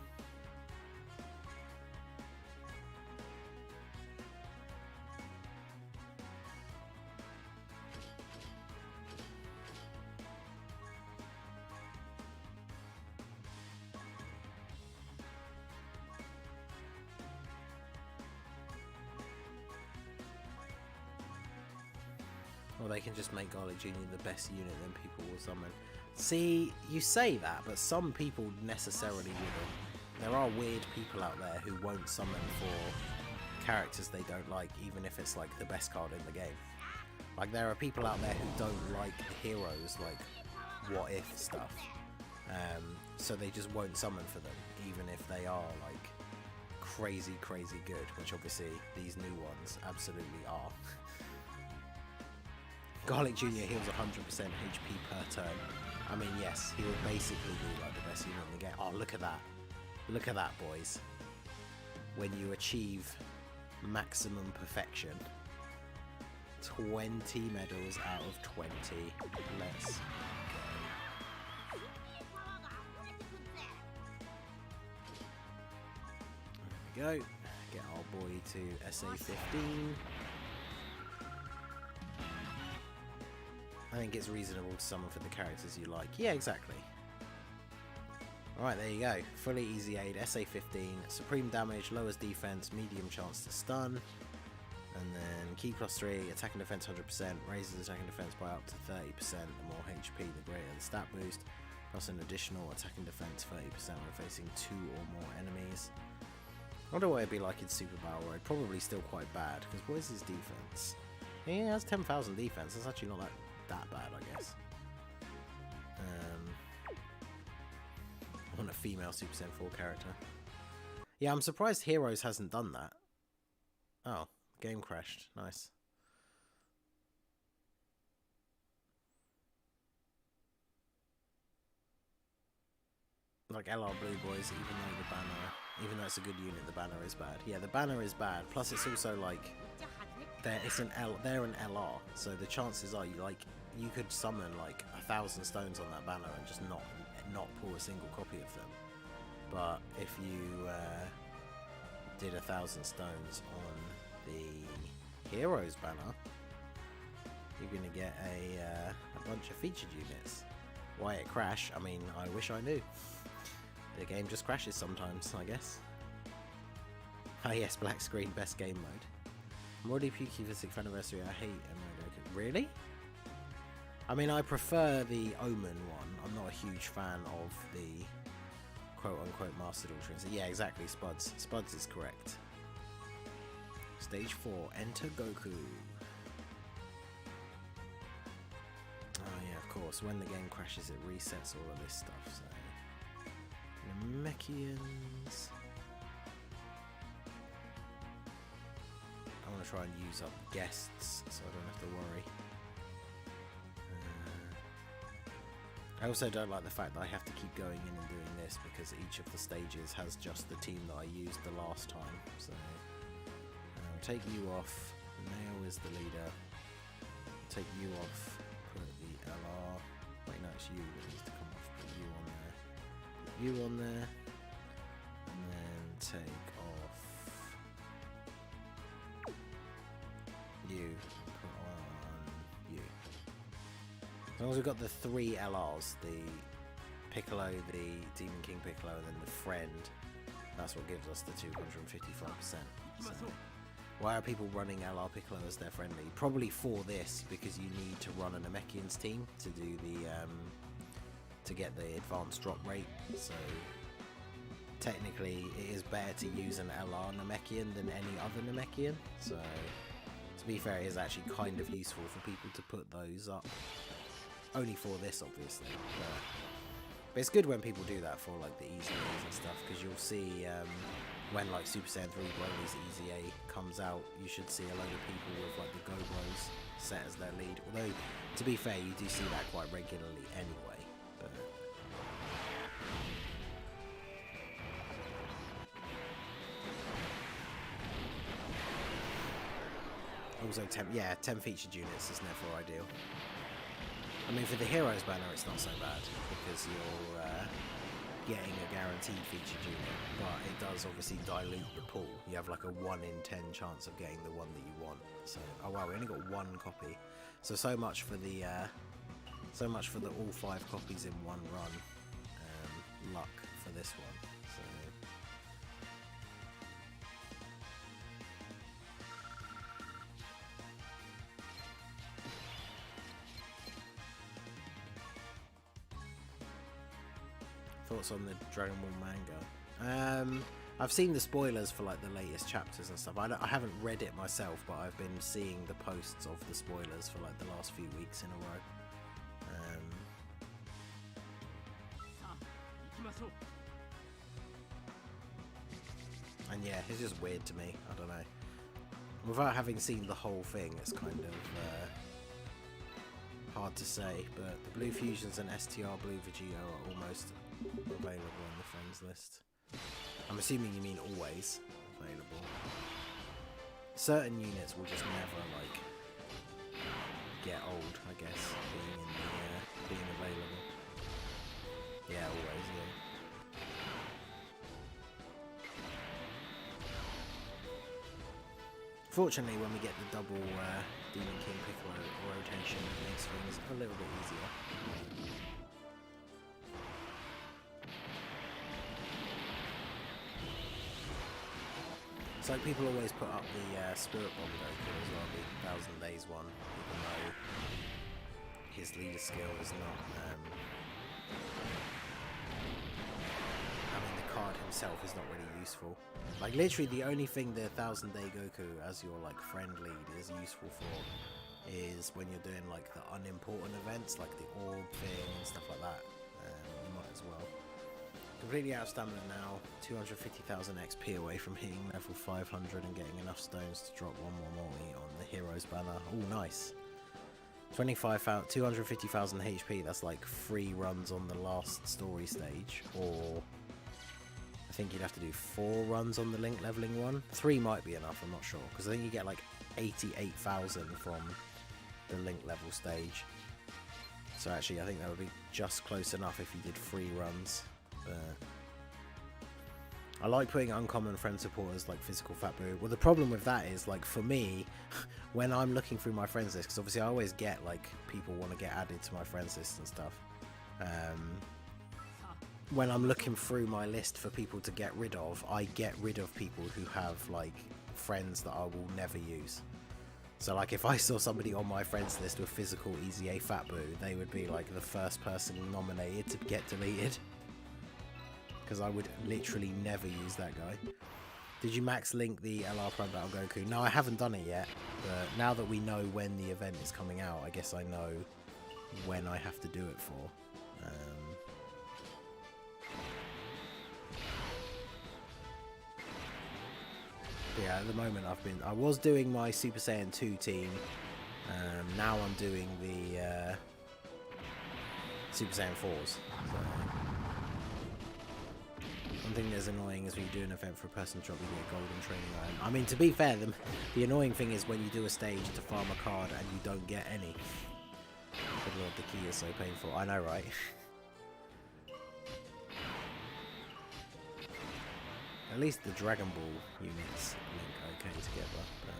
S1: Or they can just make Garlic Jr. the best unit, then people will summon. See, you say that, but some people necessarily wouldn't. There are weird people out there who won't summon for characters they don't like, even if it's like the best card in the game. Like, there are people out there who don't like heroes, like What If stuff. So they just won't summon for them, even if they are like crazy good, which obviously these new ones absolutely are. Garlic Jr. heals 100% HP per turn. I mean, yes, he would basically be like the best unit in the game. Oh, look at that. Look at that, boys. when you achieve maximum perfection. 20 medals out of 20. Let's go. There we go. Get our boy to SA15. I think it's reasonable to summon for the characters you like. Yeah, exactly. Alright, there you go. Fully easy aid, SA15, supreme damage, lowers defense, medium chance to stun. And then key +3, attack and defense 100%, raises attack and defense by up to 30%. The more HP, the greater the stat boost. Plus an additional attack and defense 30% when facing 2 or more enemies. I wonder what it'd be like in Super Battle Road. Probably still quite bad, because what is his defense? He has 10,000 defense, that's actually not that bad, I guess. I want a female Super Saiyan 4 character. Yeah, I'm surprised Heroes hasn't done that. Oh, game crashed. Nice. Like LR Blue Boys, even though it's a good unit, the banner is bad. Yeah, the banner is bad. Plus, it's also like they're an LR, so the chances are you could summon like 1,000 stones on that banner and just not pull a single copy of them. But if you did 1,000 stones on the Heroes banner, you're gonna get a bunch of featured units. Why it crashed? I mean, I wish I knew. The game just crashes sometimes, I guess. Ah yes, black screen, best game mode. I'm already pukey for 6th anniversary. I hate Emoji. Really? I mean, I prefer the Omen one. I'm not a huge fan of the quote-unquote Mastered Ultra. Yeah, exactly, Spuds. Spuds is correct. Stage 4, enter GOKU. Oh yeah, of course. When the game crashes, it resets all of this stuff, so... Namekians. I want to try and use up guests so I don't have to worry. I also don't like the fact that I have to keep going in and doing this because each of the stages has just the team that I used the last time. So take you off. Nail is the leader. Take you off. Put the LR. Wait, no, it's you that needs to come off. Put you on there. You on there, and then take off you, put on you. As long as we've got the 3 LRs, the Piccolo, the Demon King Piccolo, and then the friend, that's what gives us the 255%. So, why are people running LR Piccolo as their friendly? Probably for this, because you need to run a Namekians team to do the to get the advanced drop rate, so technically it is better to use an LR Namekian than any other Namekian, so to be fair, it is actually kind of useful for people to put those up, only for this obviously, but it's good when people do that for like the easy A's and stuff, because you'll see when like Super Saiyan 3 Broly's Easy A comes out, you should see a load of people with like the Go Bros set as their lead, although to be fair, you do see that quite regularly anyway. Also 10 featured units is never ideal. I mean, for the Heroes banner it's not so bad, because you're getting a guaranteed featured unit, but it does obviously dilute the pool. You have like a 1 in 10 chance of getting the one that you want. So, oh wow, we only got 1 copy. So much for the all 5 copies in one run luck for this one. So. Thoughts on the Dragon Ball manga? I've seen the spoilers for like the latest chapters and stuff. I haven't read it myself, but I've been seeing the posts of the spoilers for like the last few weeks in a row. And yeah, it's just weird to me. I don't know. Without having seen the whole thing, it's kind of hard to say. But the Blue Fusions and STR Blue Vegito are almost available on the friends list. I'm assuming you mean always. available. Certain units will just never like get old, I guess, being available. Yeah, always, yeah. Fortunately, when we get the double Demon King Piccolo rotation, it makes things a little bit easier. So people always put up the Spirit Bomb Goku as well, the 1000 Days one, even though his leader skill is not... I mean, the card himself is not really useful. Like, literally the only thing the 1000 Day Goku as your, like, friend lead is useful for is when you're doing, like, the unimportant events, like the orb thing and stuff like that. You might as well. Completely out of stamina now, 250,000 XP away from hitting level 500 and getting enough stones to drop one more multi on the hero's banner. Oh, nice. 250,000 HP, that's like 3 runs on the last story stage, or I think you'd have to do 4 runs on the link leveling one. 3 might be enough, I'm not sure, because I think you get like 88,000 from the link level stage. So actually I think that would be just close enough if you did 3 runs. I like putting uncommon friend supporters like physical fat boo. Well, the problem with that is, like, for me, when I'm looking through my friends list, because obviously I always get like people want to get added to my friends list and stuff. When I'm looking through my list for people to get rid of, I get rid of people who have like friends that I will never use. So like if I saw somebody on my friends list with physical Easy A Fat Boo, they would be like the first person nominated to get deleted. Because I would literally never use that guy. Did you max link the LR Prime Battle Goku? No, I haven't done it yet. But now that we know when the event is coming out, I guess I know when I have to do it for. Yeah, at the moment I was doing my Super Saiyan 2 team. Now I'm doing the Super Saiyan 4s. So. One thing that's annoying is when you do an event for a person drop, you get golden training iron. I mean, to be fair, the annoying thing is when you do a stage to farm a card and you don't get any. Good lord, the key is so painful. I know, right? At least the Dragon Ball units link okay together, but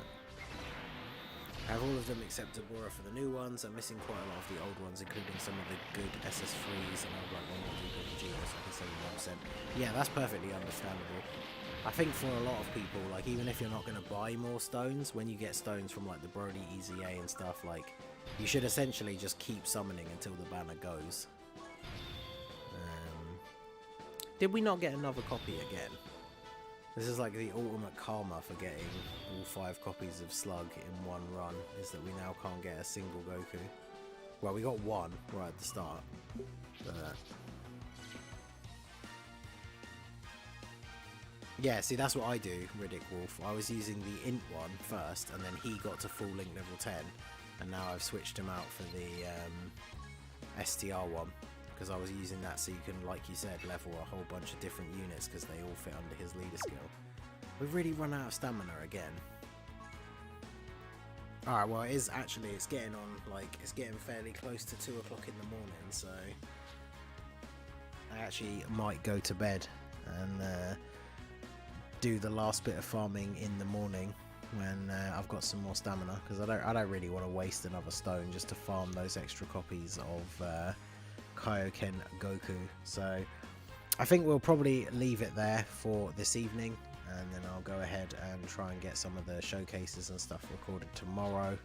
S1: I have all of them except Dabura for the new ones. I'm missing quite a lot of the old ones, including some of the good SS3s, and I would like one more DBZ Dokkan, so I can 71%. Yeah, that's perfectly understandable. I think for a lot of people, like, even if you're not going to buy more stones, when you get stones from like the Brody Easy A and stuff, like, you should essentially just keep summoning until the banner goes. Did we not get another copy again? This is like the ultimate karma for getting all 5 copies of SLUG in one run, is that we now can't get a single Goku. Well, we got one right at the start. But yeah, see, that's what I do, Riddick Wolf. I was using the Int one first, and then he got to full link level 10, and now I've switched him out for the STR one. Because I was using that so you can, like you said, level a whole bunch of different units because they all fit under his leader skill. We've really run out of stamina again. Alright, well, it's getting on, like, it's getting fairly close to 2 o'clock in the morning, so I actually might go to bed and do the last bit of farming in the morning when I've got some more stamina, because I don't really want to waste another stone just to farm those extra copies of KAIOKEN Goku. So I think we'll probably leave it there for this evening, and then I'll go ahead and try and get some of the showcases and stuff recorded tomorrow.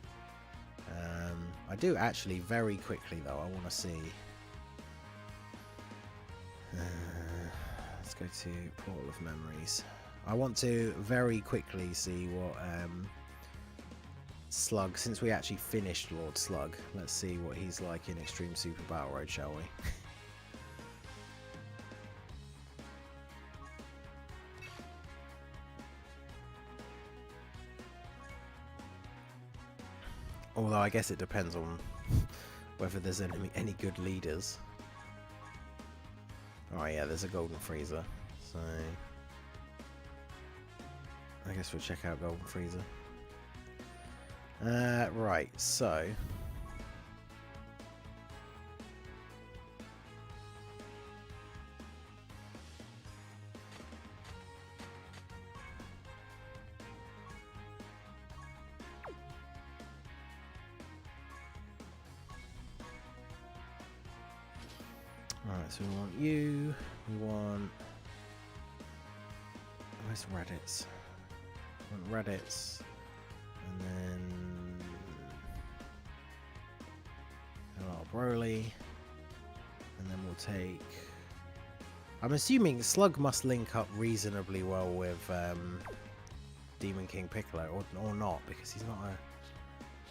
S1: I do actually very quickly though, I want to see, let's go to Portal of Memories. I want to very quickly see what SLUG, since we actually finished Lord SLUG, let's see what he's like in Extreme Super Battle Road, shall we? Although I guess it depends on whether there's any good leaders. Oh yeah, there's a Golden Freezer, so I guess we'll check out Golden Freezer. Right, so... Alright, so we want you, we want... Where's Raditz? We want Raditz, and then... a lot of Broly, and then we'll take... I'm assuming Slug must link up reasonably well with Demon King Piccolo, or not, because he's not a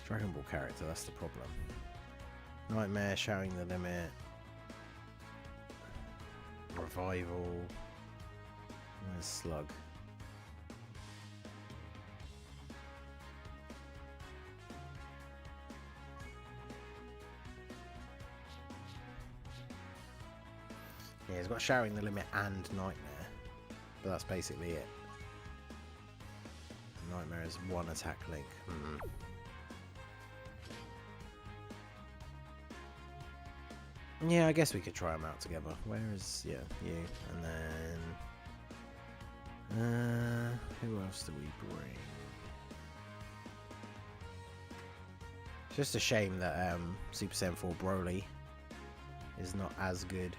S1: Dragon Ball character, that's the problem. Nightmare, Shouting the Limit... Revival. Where's Slug? Yeah, he's got Shouting the Limit and Nightmare, but that's basically it. Nightmare is one attack link. Yeah, I guess we could try them out together. Where is... yeah, you. And then... who else do we bring? It's just a shame that Super Saiyan 4 Broly is not as good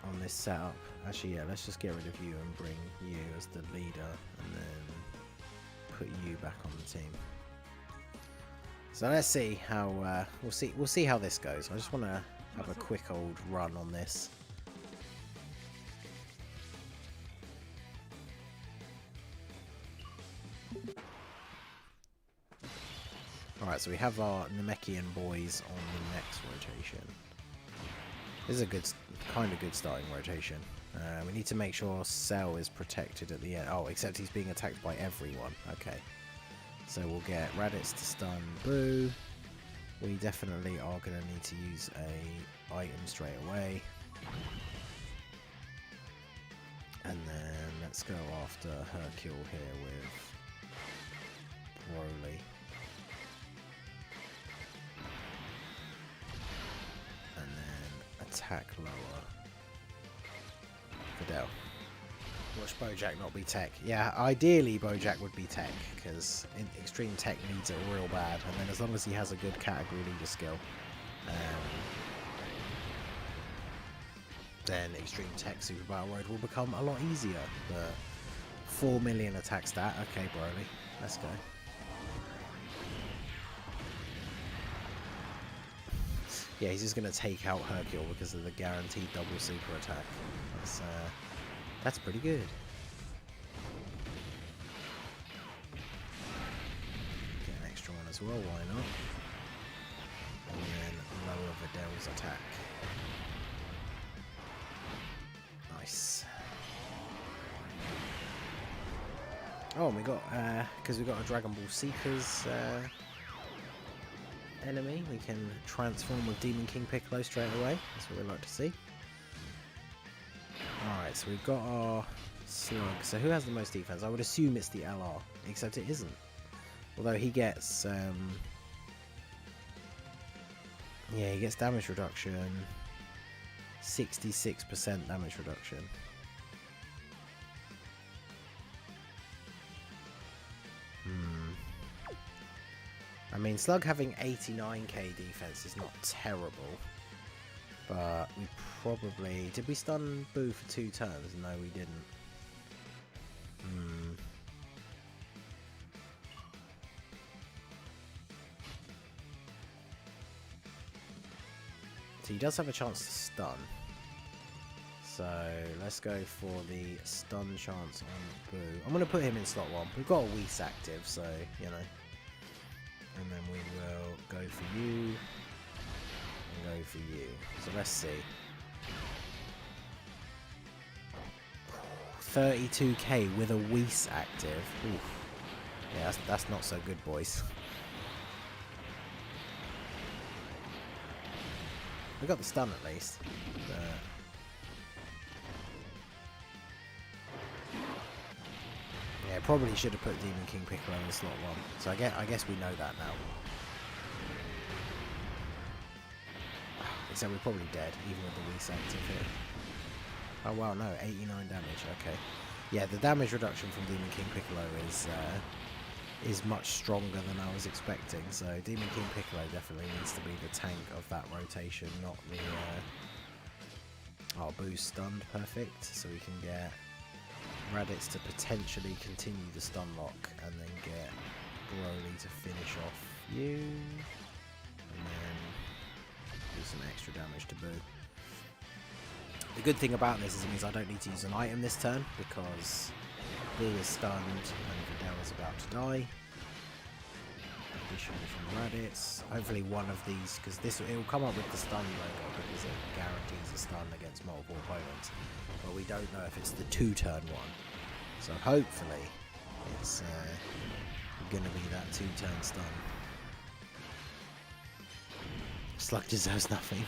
S1: on this setup. Actually, yeah, let's just get rid of you and bring you as the leader, and then put you back on the team. So let's see how we'll see how this goes. I just want to have a quick old run on this. Alright, so we have our Namekian boys on the next rotation. This is a good, kind of good starting rotation. We need to make sure Cell is protected at the end. Oh, except he's being attacked by everyone. Okay. So we'll get Raditz to stun Boo. We definitely are going to need to use a item straight away. And then let's go after Hercule here with Broly. And then attack lower. Fidel. Watch Bojack not be tech. Yeah, ideally Bojack would be tech, because Extreme Tech needs it real bad, and then as long as he has a good category leader skill, then Extreme Tech Super Battle Road will become a lot easier. But 4 million attack stat, okay Broly, let's go. Yeah, he's just going to take out Hercule because of the guaranteed double super attack. That's pretty good. Get an extra one as well, why not? And then lower Vidal's attack. Nice. Oh, and we got, because we got a Dragon Ball Seekers enemy, we can transform with Demon King Piccolo straight away. That's what we like to see. Alright, so we've got our Slug. So who has the most defense? I would assume it's the LR, except it isn't. Although he gets, yeah, he gets damage reduction, 66% damage reduction. I mean, Slug having 89k defense is not terrible. But we probably... Did we stun Boo for 2 turns? No, we didn't. So he does have a chance to stun. So let's go for the stun chance on Boo. I'm going to put him in slot 1. We've got a Whis active, so, you know. And then we will go for you. Go for you. So let's see. 32k with a Whis active. Oof. Yeah, that's not so good, boys. We got the stun at least. Yeah, probably should have put Demon King Piccolo in slot 1. So I guess we know that now. So we're probably dead, even with the reset here. Oh wow, no, 89 damage, okay. Yeah, the damage reduction from Demon King Piccolo is much stronger than I was expecting, so Demon King Piccolo definitely needs to be the tank of that rotation, not the... Oh, Boo's stunned, perfect, so we can get Raditz to potentially continue the stun lock, and then get Broly to finish off you, and then do some extra damage to Boo. The good thing about this is it means I don't need to use an item this turn, because Boo is stunned and Videl is about to die. Additional from Raditz. Hopefully one of these, because it will come up with the stun logo because it guarantees a stun against multiple opponents. But we don't know if it's the 2-turn one. So hopefully it's going to be that 2-turn stun. Slug deserves nothing.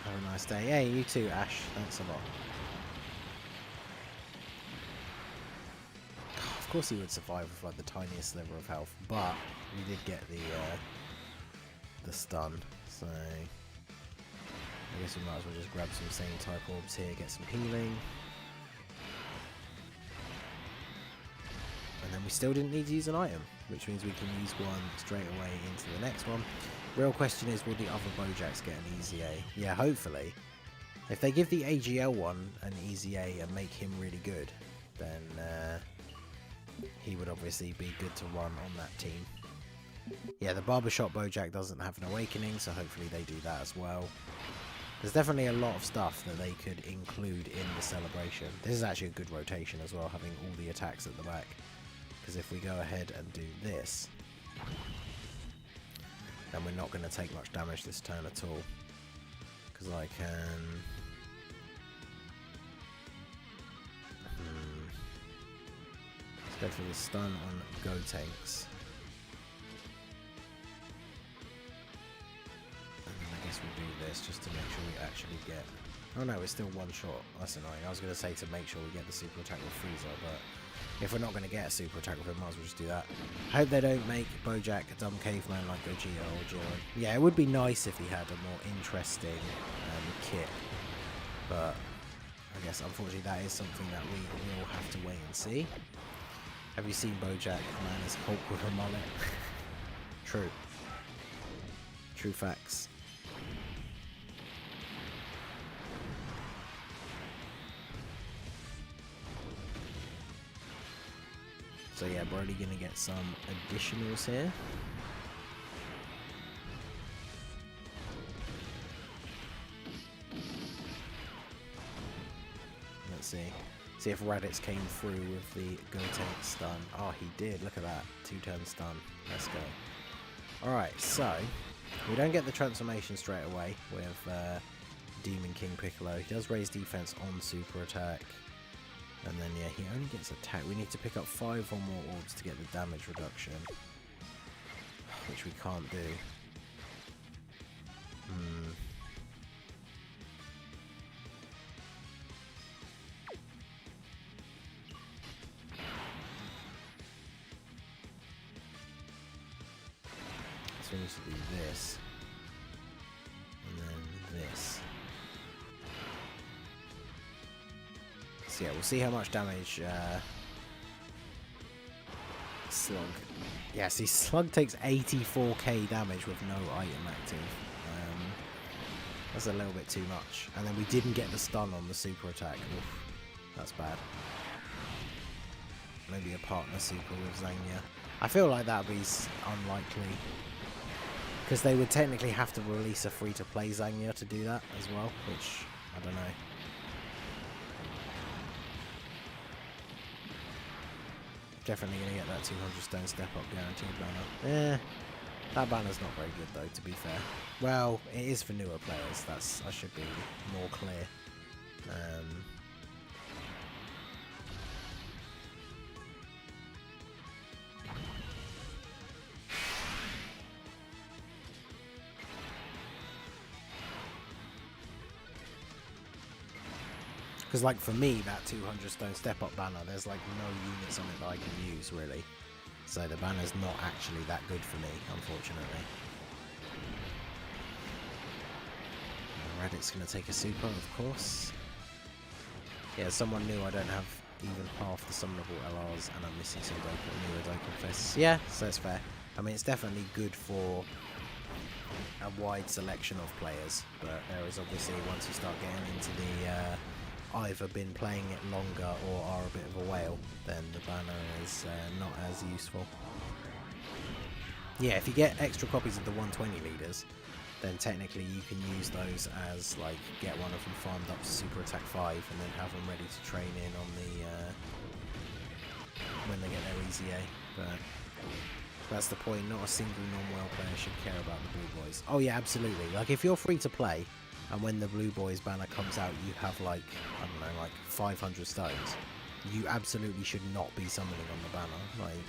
S1: Have a nice day. Yeah, you too, Ash. Thanks a lot. Of course he would survive with like the tiniest sliver of health, but we did get the stun, so I guess we might as well just grab some same type orbs here, get some healing. And then we still didn't need to use an item, which means we can use one straight away into the next one. Real question is, will the other Bojacks get an easy A? Yeah, hopefully. If they give the AGL one an easy A and make him really good, then he would obviously be good to run on that team. Yeah, the Barbershop Bojack doesn't have an awakening, so hopefully they do that as well. There's definitely a lot of stuff that they could include in the celebration. This is actually a good rotation as well, having all the attacks at the back. Because if we go ahead and do this, then we're not going to take much damage this turn at all. Because I can... Let's go for the stun on Gotenks. And then I guess we'll do this just to make sure we actually get... Oh no, we're still one shot. That's annoying. I was going to say to make sure we get the super attack with Frieza, but if we're not going to get a super attack with him, might as well just do that. I hope they don't make Bojack a dumb caveman like Gogeta or Jiren. Yeah, it would be nice if he had a more interesting kit, but I guess unfortunately that is something that we will have to wait and see. Have you seen Bojack man as Hulk with a mullet? True. True facts. So yeah, we're only going to get some additionals here. Let's see. See if Raditz came through with the Gotenks stun. Oh, he did. Look at that. 2-turn stun. Let's go. Alright, so we don't get the transformation straight away with Demon King Piccolo. He does raise defense on super attack. And then, yeah, he only gets attack. We need to pick up 5 or more orbs to get the damage reduction, which we can't do. So we need to do this. And then this. So yeah, we'll see how much damage Slug. Yeah, see, Slug takes 84k damage with no item active. That's a little bit too much. And then we didn't get the stun on the super attack. Oof, that's bad. Maybe a partner super with Zangya. I feel like that would be unlikely, because they would technically have to release a free-to-play Zangya to do that as well, which, I don't know. Definitely going to get that 200 stone step up guaranteed banner. That banner's not very good though, to be fair. Well, it is for newer players, I should be more clear. Because, like, for me, that 200 stone step-up banner, there's, like, no units on it that I can use, really. So the banner's not actually that good for me, unfortunately. Radit's going to take a super, of course. Yeah, someone new, I don't have even half the summonable LRs, and I'm missing some newer Dokkan Fists. Yeah, so it's fair. I mean, it's definitely good for a wide selection of players, but there is obviously, once you start getting into the either been playing it longer or are a bit of a whale, then the banner is not as useful. Yeah, if you get extra copies of the 120 leaders, then technically you can use those as, like, get one of them farmed up to super attack 5 and then have them ready to train in on the when they get their easy A. But that's the point, not a single non-well player should care about the Blue Boys. Oh yeah, absolutely. Like, if you're free to play and when the Blue Boys banner comes out you have, like, I don't know, like 500 stones, you absolutely should not be summoning on the banner. Like,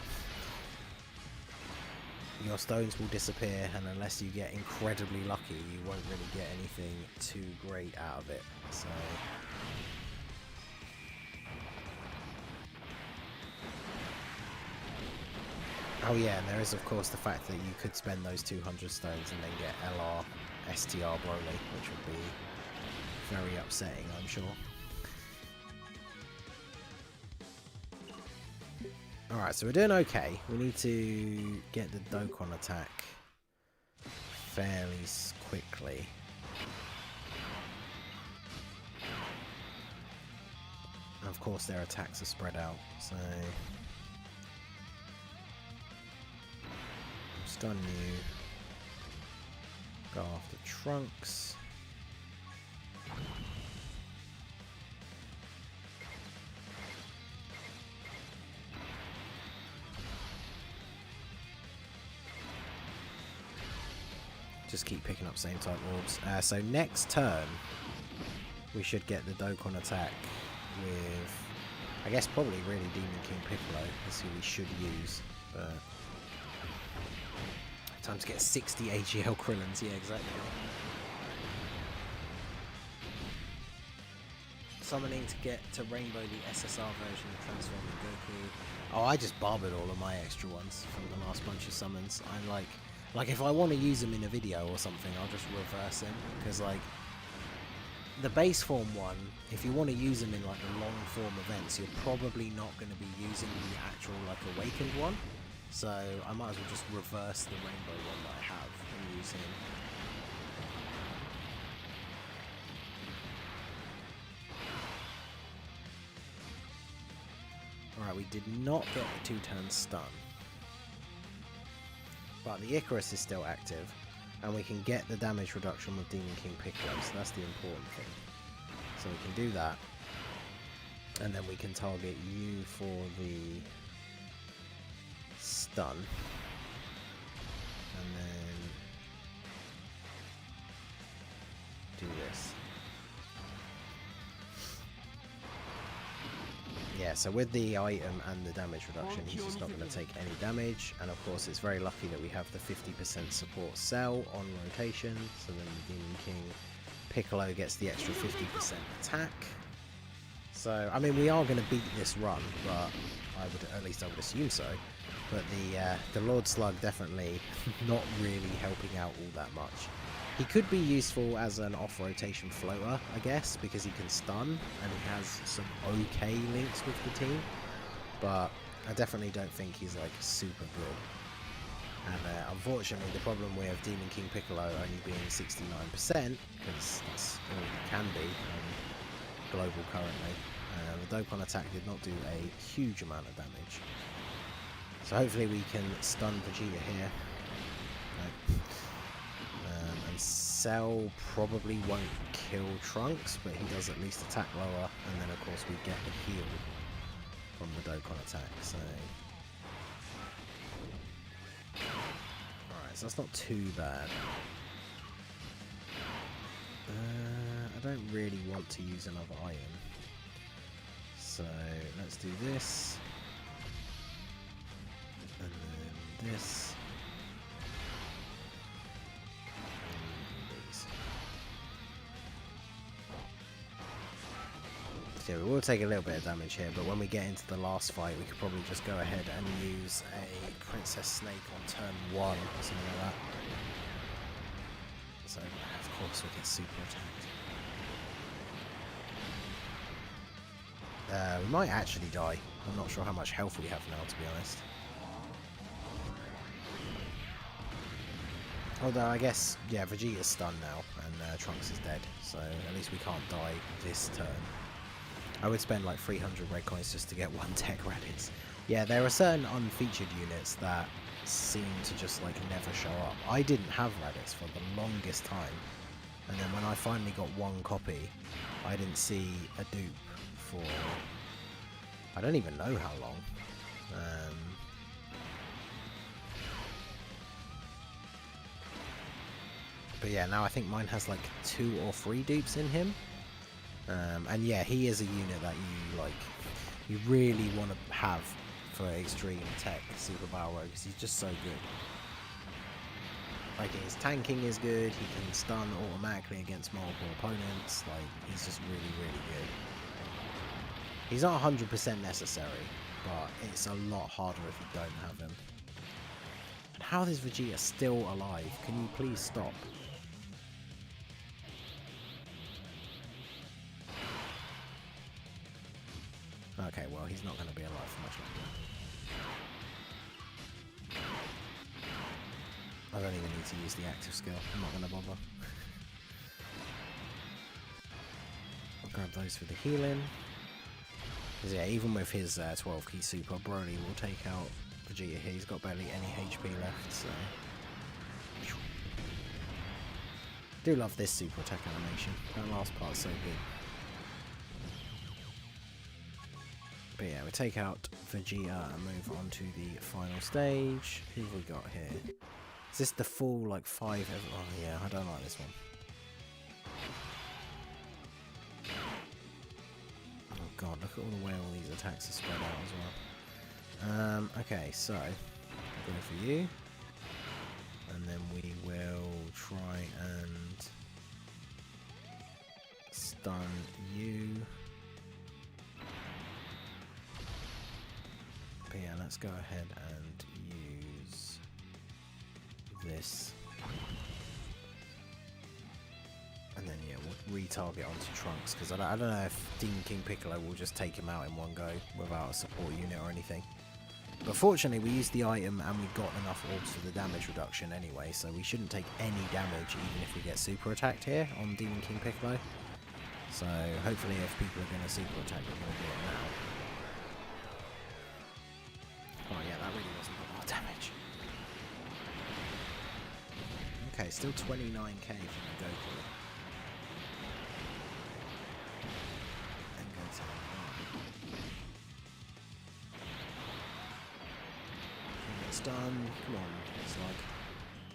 S1: your stones will disappear, and unless you get incredibly lucky, you won't really get anything too great out of it. So oh yeah, and there is of course the fact that you could spend those 200 stones and then get LR STR Broly, which would be very upsetting, I'm sure. Alright, so we're doing okay. We need to get the Dokkan attack fairly quickly. And of course their attacks are spread out, so stun you. Go after Trunks. Just keep picking up same type orbs. So next turn, we should get the Dokkan attack with, I guess, probably really Demon King Piccolo. That's who we should use. But time to get 60 AGL Krillins. Yeah, exactly. Summoning to get to Rainbow the SSR version of Transforming Goku. Oh, I just barbered all of my extra ones from the last bunch of summons. I'm like, if I want to use them in a video or something, I'll just reverse them, because, like, the base form one, if you want to use them in, like, the long form events, you're probably not going to be using the actual, like, awakened one, so I might as well just reverse the rainbow one that I have and use him. Alright, we did not get the 2-turn stun. But the Icarus is still active, and we can get the damage reduction with Demon King Piccolo, so that's the important thing. So we can do that, and then we can target you for the stun, and then do this. Yeah, so with the item and the damage reduction, he's just not going to take any damage, and of course it's very lucky that we have the 50% support cell on rotation, so then the Demon King Piccolo gets the extra 50% attack. So, I mean, we are going to beat this run, but at least I would assume so, but the Lord Slug definitely not really helping out all that much. He could be useful as an off-rotation floater, I guess, because he can stun, and he has some okay links with the team, but I definitely don't think he's, like, super good. And unfortunately, the problem with Demon King Piccolo only being 69%, because that's all he can be on global currently, the Dokkan attack did not do a huge amount of damage. So hopefully we can stun Vegeta here. And Cell probably won't kill Trunks, but he does at least attack lower, and then of course we get the heal from the Dokkan attack, so... Alright, so that's not too bad. I don't really want to use another item, so let's do this, and then this. So we will take a little bit of damage here, but when we get into the last fight, we could probably just go ahead and use a Princess Snake on turn 1 or something like that. So, of course, we get super attacked. We might actually die. I'm not sure how much health we have now, to be honest. Although, I guess, yeah, Vegeta's stunned now, and Trunks is dead, so at least we can't die this turn. I would spend like 300 red coins just to get one tech Raditz. Yeah, there are certain unfeatured units that seem to just like never show up. I didn't have Raditz for the longest time, and then when I finally got one copy, I didn't see a dupe for I don't even know how long. But yeah, now I think mine has like 2 or 3 dupes in him. And yeah, he is a unit that you really want to have for extreme tech Super Battle Rogue, because he's just so good. Like, his tanking is good, he can stun automatically against multiple opponents, like, he's just really, really good. He's not 100% necessary, but it's a lot harder if you don't have him. And how is Vegeta still alive? Can you please stop? Okay, well, he's not going to be alive for much longer. I don't even need to use the active skill. I'm not going to bother. I'll grab those for the healing. Because yeah, even with his 12 key super, Broly will take out Vegeta here. He's got barely any HP left, so... Do love this super attack animation. That last part's so good. But yeah, we take out Vegeta and move on to the final stage. Who have we got here? Is this the full, like, 5... Oh yeah, I don't like this one. Oh god, look at all the way all these attacks are spread out as well. Okay, so, go for you. And then we will try and stun you. But yeah, let's go ahead and use this. And then yeah, we'll retarget onto Trunks, because I don't know if Demon King Piccolo will just take him out in one go without a support unit or anything. But fortunately we used the item and we got enough orbs for the damage reduction anyway, so we shouldn't take any damage even if we get super attacked here on Demon King Piccolo. So hopefully if people are going to super attack, we're going to do it now. Oh yeah, that really wasn't a lot of damage. Okay, still 29k from the Goku. And go to it's done. Come on, SLUG.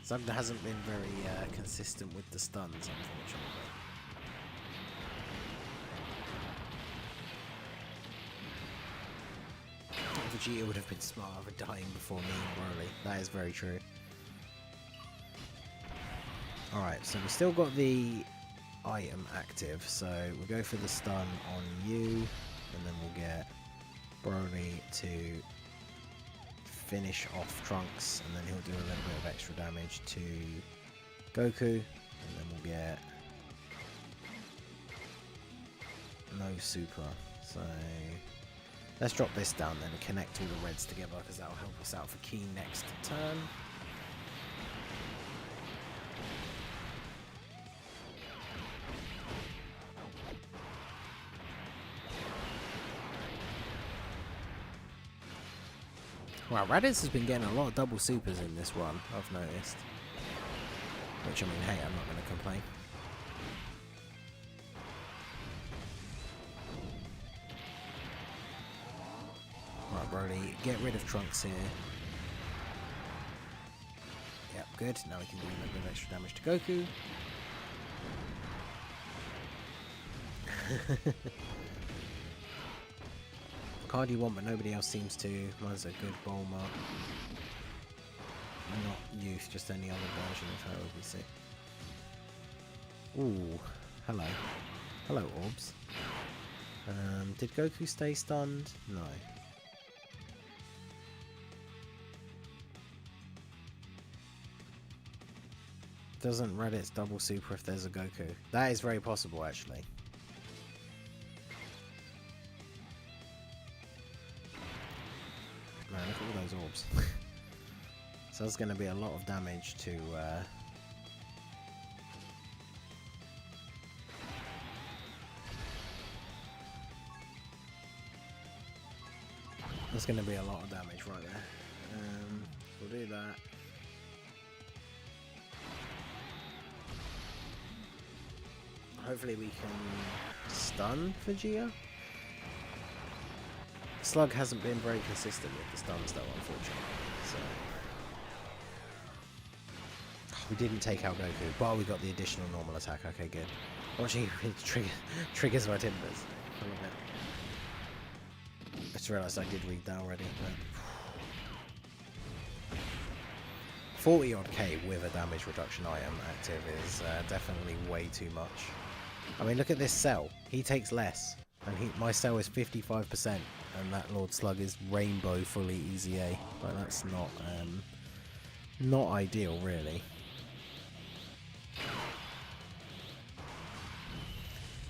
S1: SLUG hasn't been very consistent with the stuns, unfortunately. Vegeta would have been smarter for dying before me and Broly. That is very true. Alright, so we've still got the item active, so we'll go for the stun on you, and then we'll get Broly to finish off Trunks, and then he'll do a little bit of extra damage to Goku, and then we'll get no super. So let's drop this down then and connect all the reds together, because that'll help us out for key next turn. Wow, Raditz has been getting a lot of double supers in this run, I've noticed. Which, I mean, hey, I'm not going to complain. Right, Broly, get rid of Trunks here. Yep, good. Now we can do a little bit of extra damage to Goku. Card you want, but nobody else seems to. Mine's a good Bulma. Not youth, just any other version of her would be sick. Ooh, hello. Hello, Orbs. Did Goku stay stunned? No. Doesn't Reddit's double super if there's a Goku? That is very possible, actually. Man, look at all those orbs. So that's going to be a lot of damage to... That's going to be a lot of damage right there. We'll do that. Hopefully we can stun Vegeta. SLUG hasn't been very consistent with the stuns though, unfortunately. So we didn't take out Goku, but we got the additional normal attack. Okay, good. Watching triggers my timbers. I love it. I just realised I did read that already. But 40 odd K with a damage reduction item active is definitely way too much. I mean, look at this cell. He takes less, and my cell is 55%, and that Lord Slug is Rainbow fully easy A. But that's not ideal, really.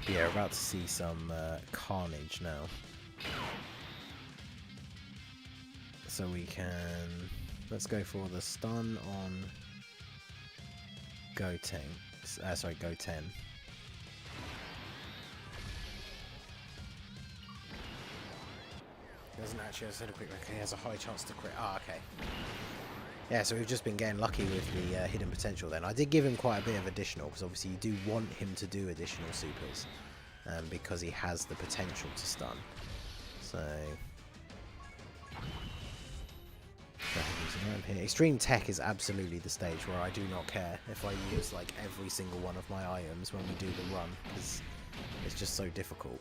S1: But yeah, we're about to see some carnage now. So we can... Let's go for the stun on Goten. Goten. Doesn't actually have a quick record. He has a high chance to crit. Ah, okay. Yeah, so we've just been getting lucky with the hidden potential then. I did give him quite a bit of additional, because obviously you do want him to do additional supers, because he has the potential to stun. So... Here. Extreme Tech is absolutely the stage where I do not care if I use like every single one of my items when we do the run, because it's just so difficult.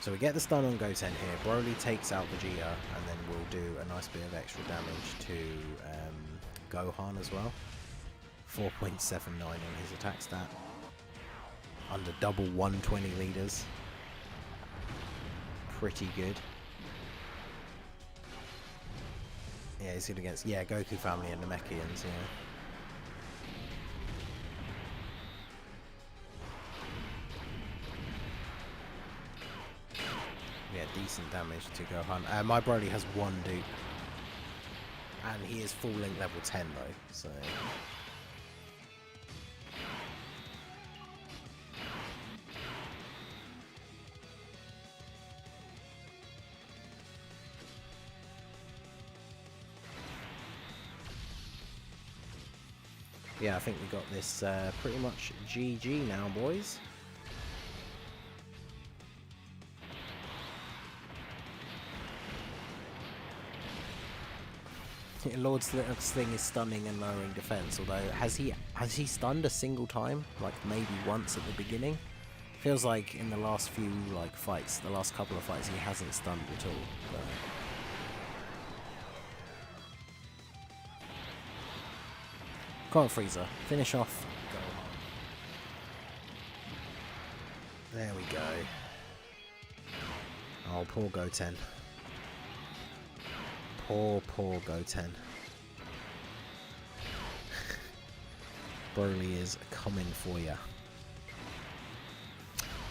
S1: So we get the stun on Goten here. Broly takes out Vegeta, and then we'll do a nice bit of extra damage to Gohan as well. 4.79 on his attack stat. Under double 120 liters. Pretty good. Yeah, he's good against Goku family and Namekians, yeah, decent damage to Gohan. My Broly has one dupe, and he is full link level 10 though, so... Yeah, I think we got this pretty much GG now, boys. Lord Slug's thing is stunning and lowering defense, although has he stunned a single time? Like maybe once at the beginning? Feels like in the last few fights, the last couple of fights, he hasn't stunned at all. But... Come on, Frieza. Finish off. There we go. Oh, poor Goten. Poor Goten. Broly is coming for ya.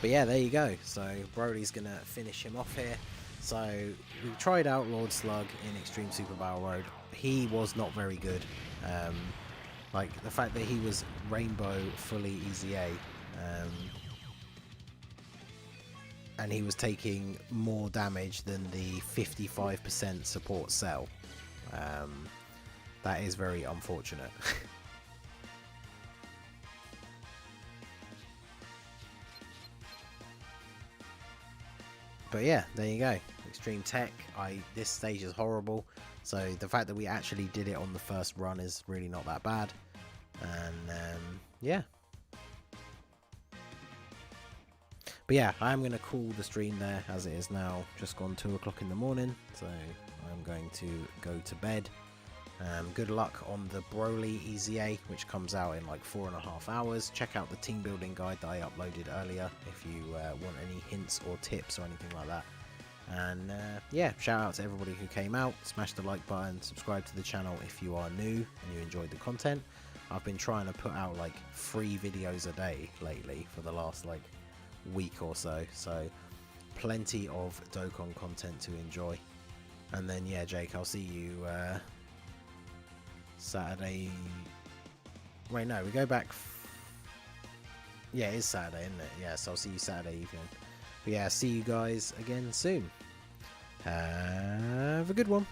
S1: But yeah, there you go. So Broly's gonna finish him off here. So we tried out Lord Slug in Extreme Super Battle Road. He was not very good. Like the fact that he was Rainbow fully easy A, and he was taking more damage than the 55% support cell. That is very unfortunate. But yeah, there you go. Extreme Tech. This stage is horrible. So the fact that we actually did it on the first run is really not that bad. And yeah. But yeah, I'm going to call the stream there, as it is now just gone 2 o'clock in the morning. So I'm going to go to bed. Good luck on the Broly EZA, which comes out in like 4.5 hours. Check out the team building guide that I uploaded earlier if you want any hints or tips or anything like that. And yeah, shout out to everybody who came out. Smash the like button, subscribe to the channel if you are new and you enjoyed the content. I've been trying to put out like 3 videos a day lately for the last like week or so, so plenty of Dokkan content to enjoy. And then yeah, Jake, I'll see you Saturday. Wait, no, we go back. Yeah, it is Saturday, isn't it? Yeah, so I'll see you Saturday evening. But yeah, see you guys again soon. Have a good one.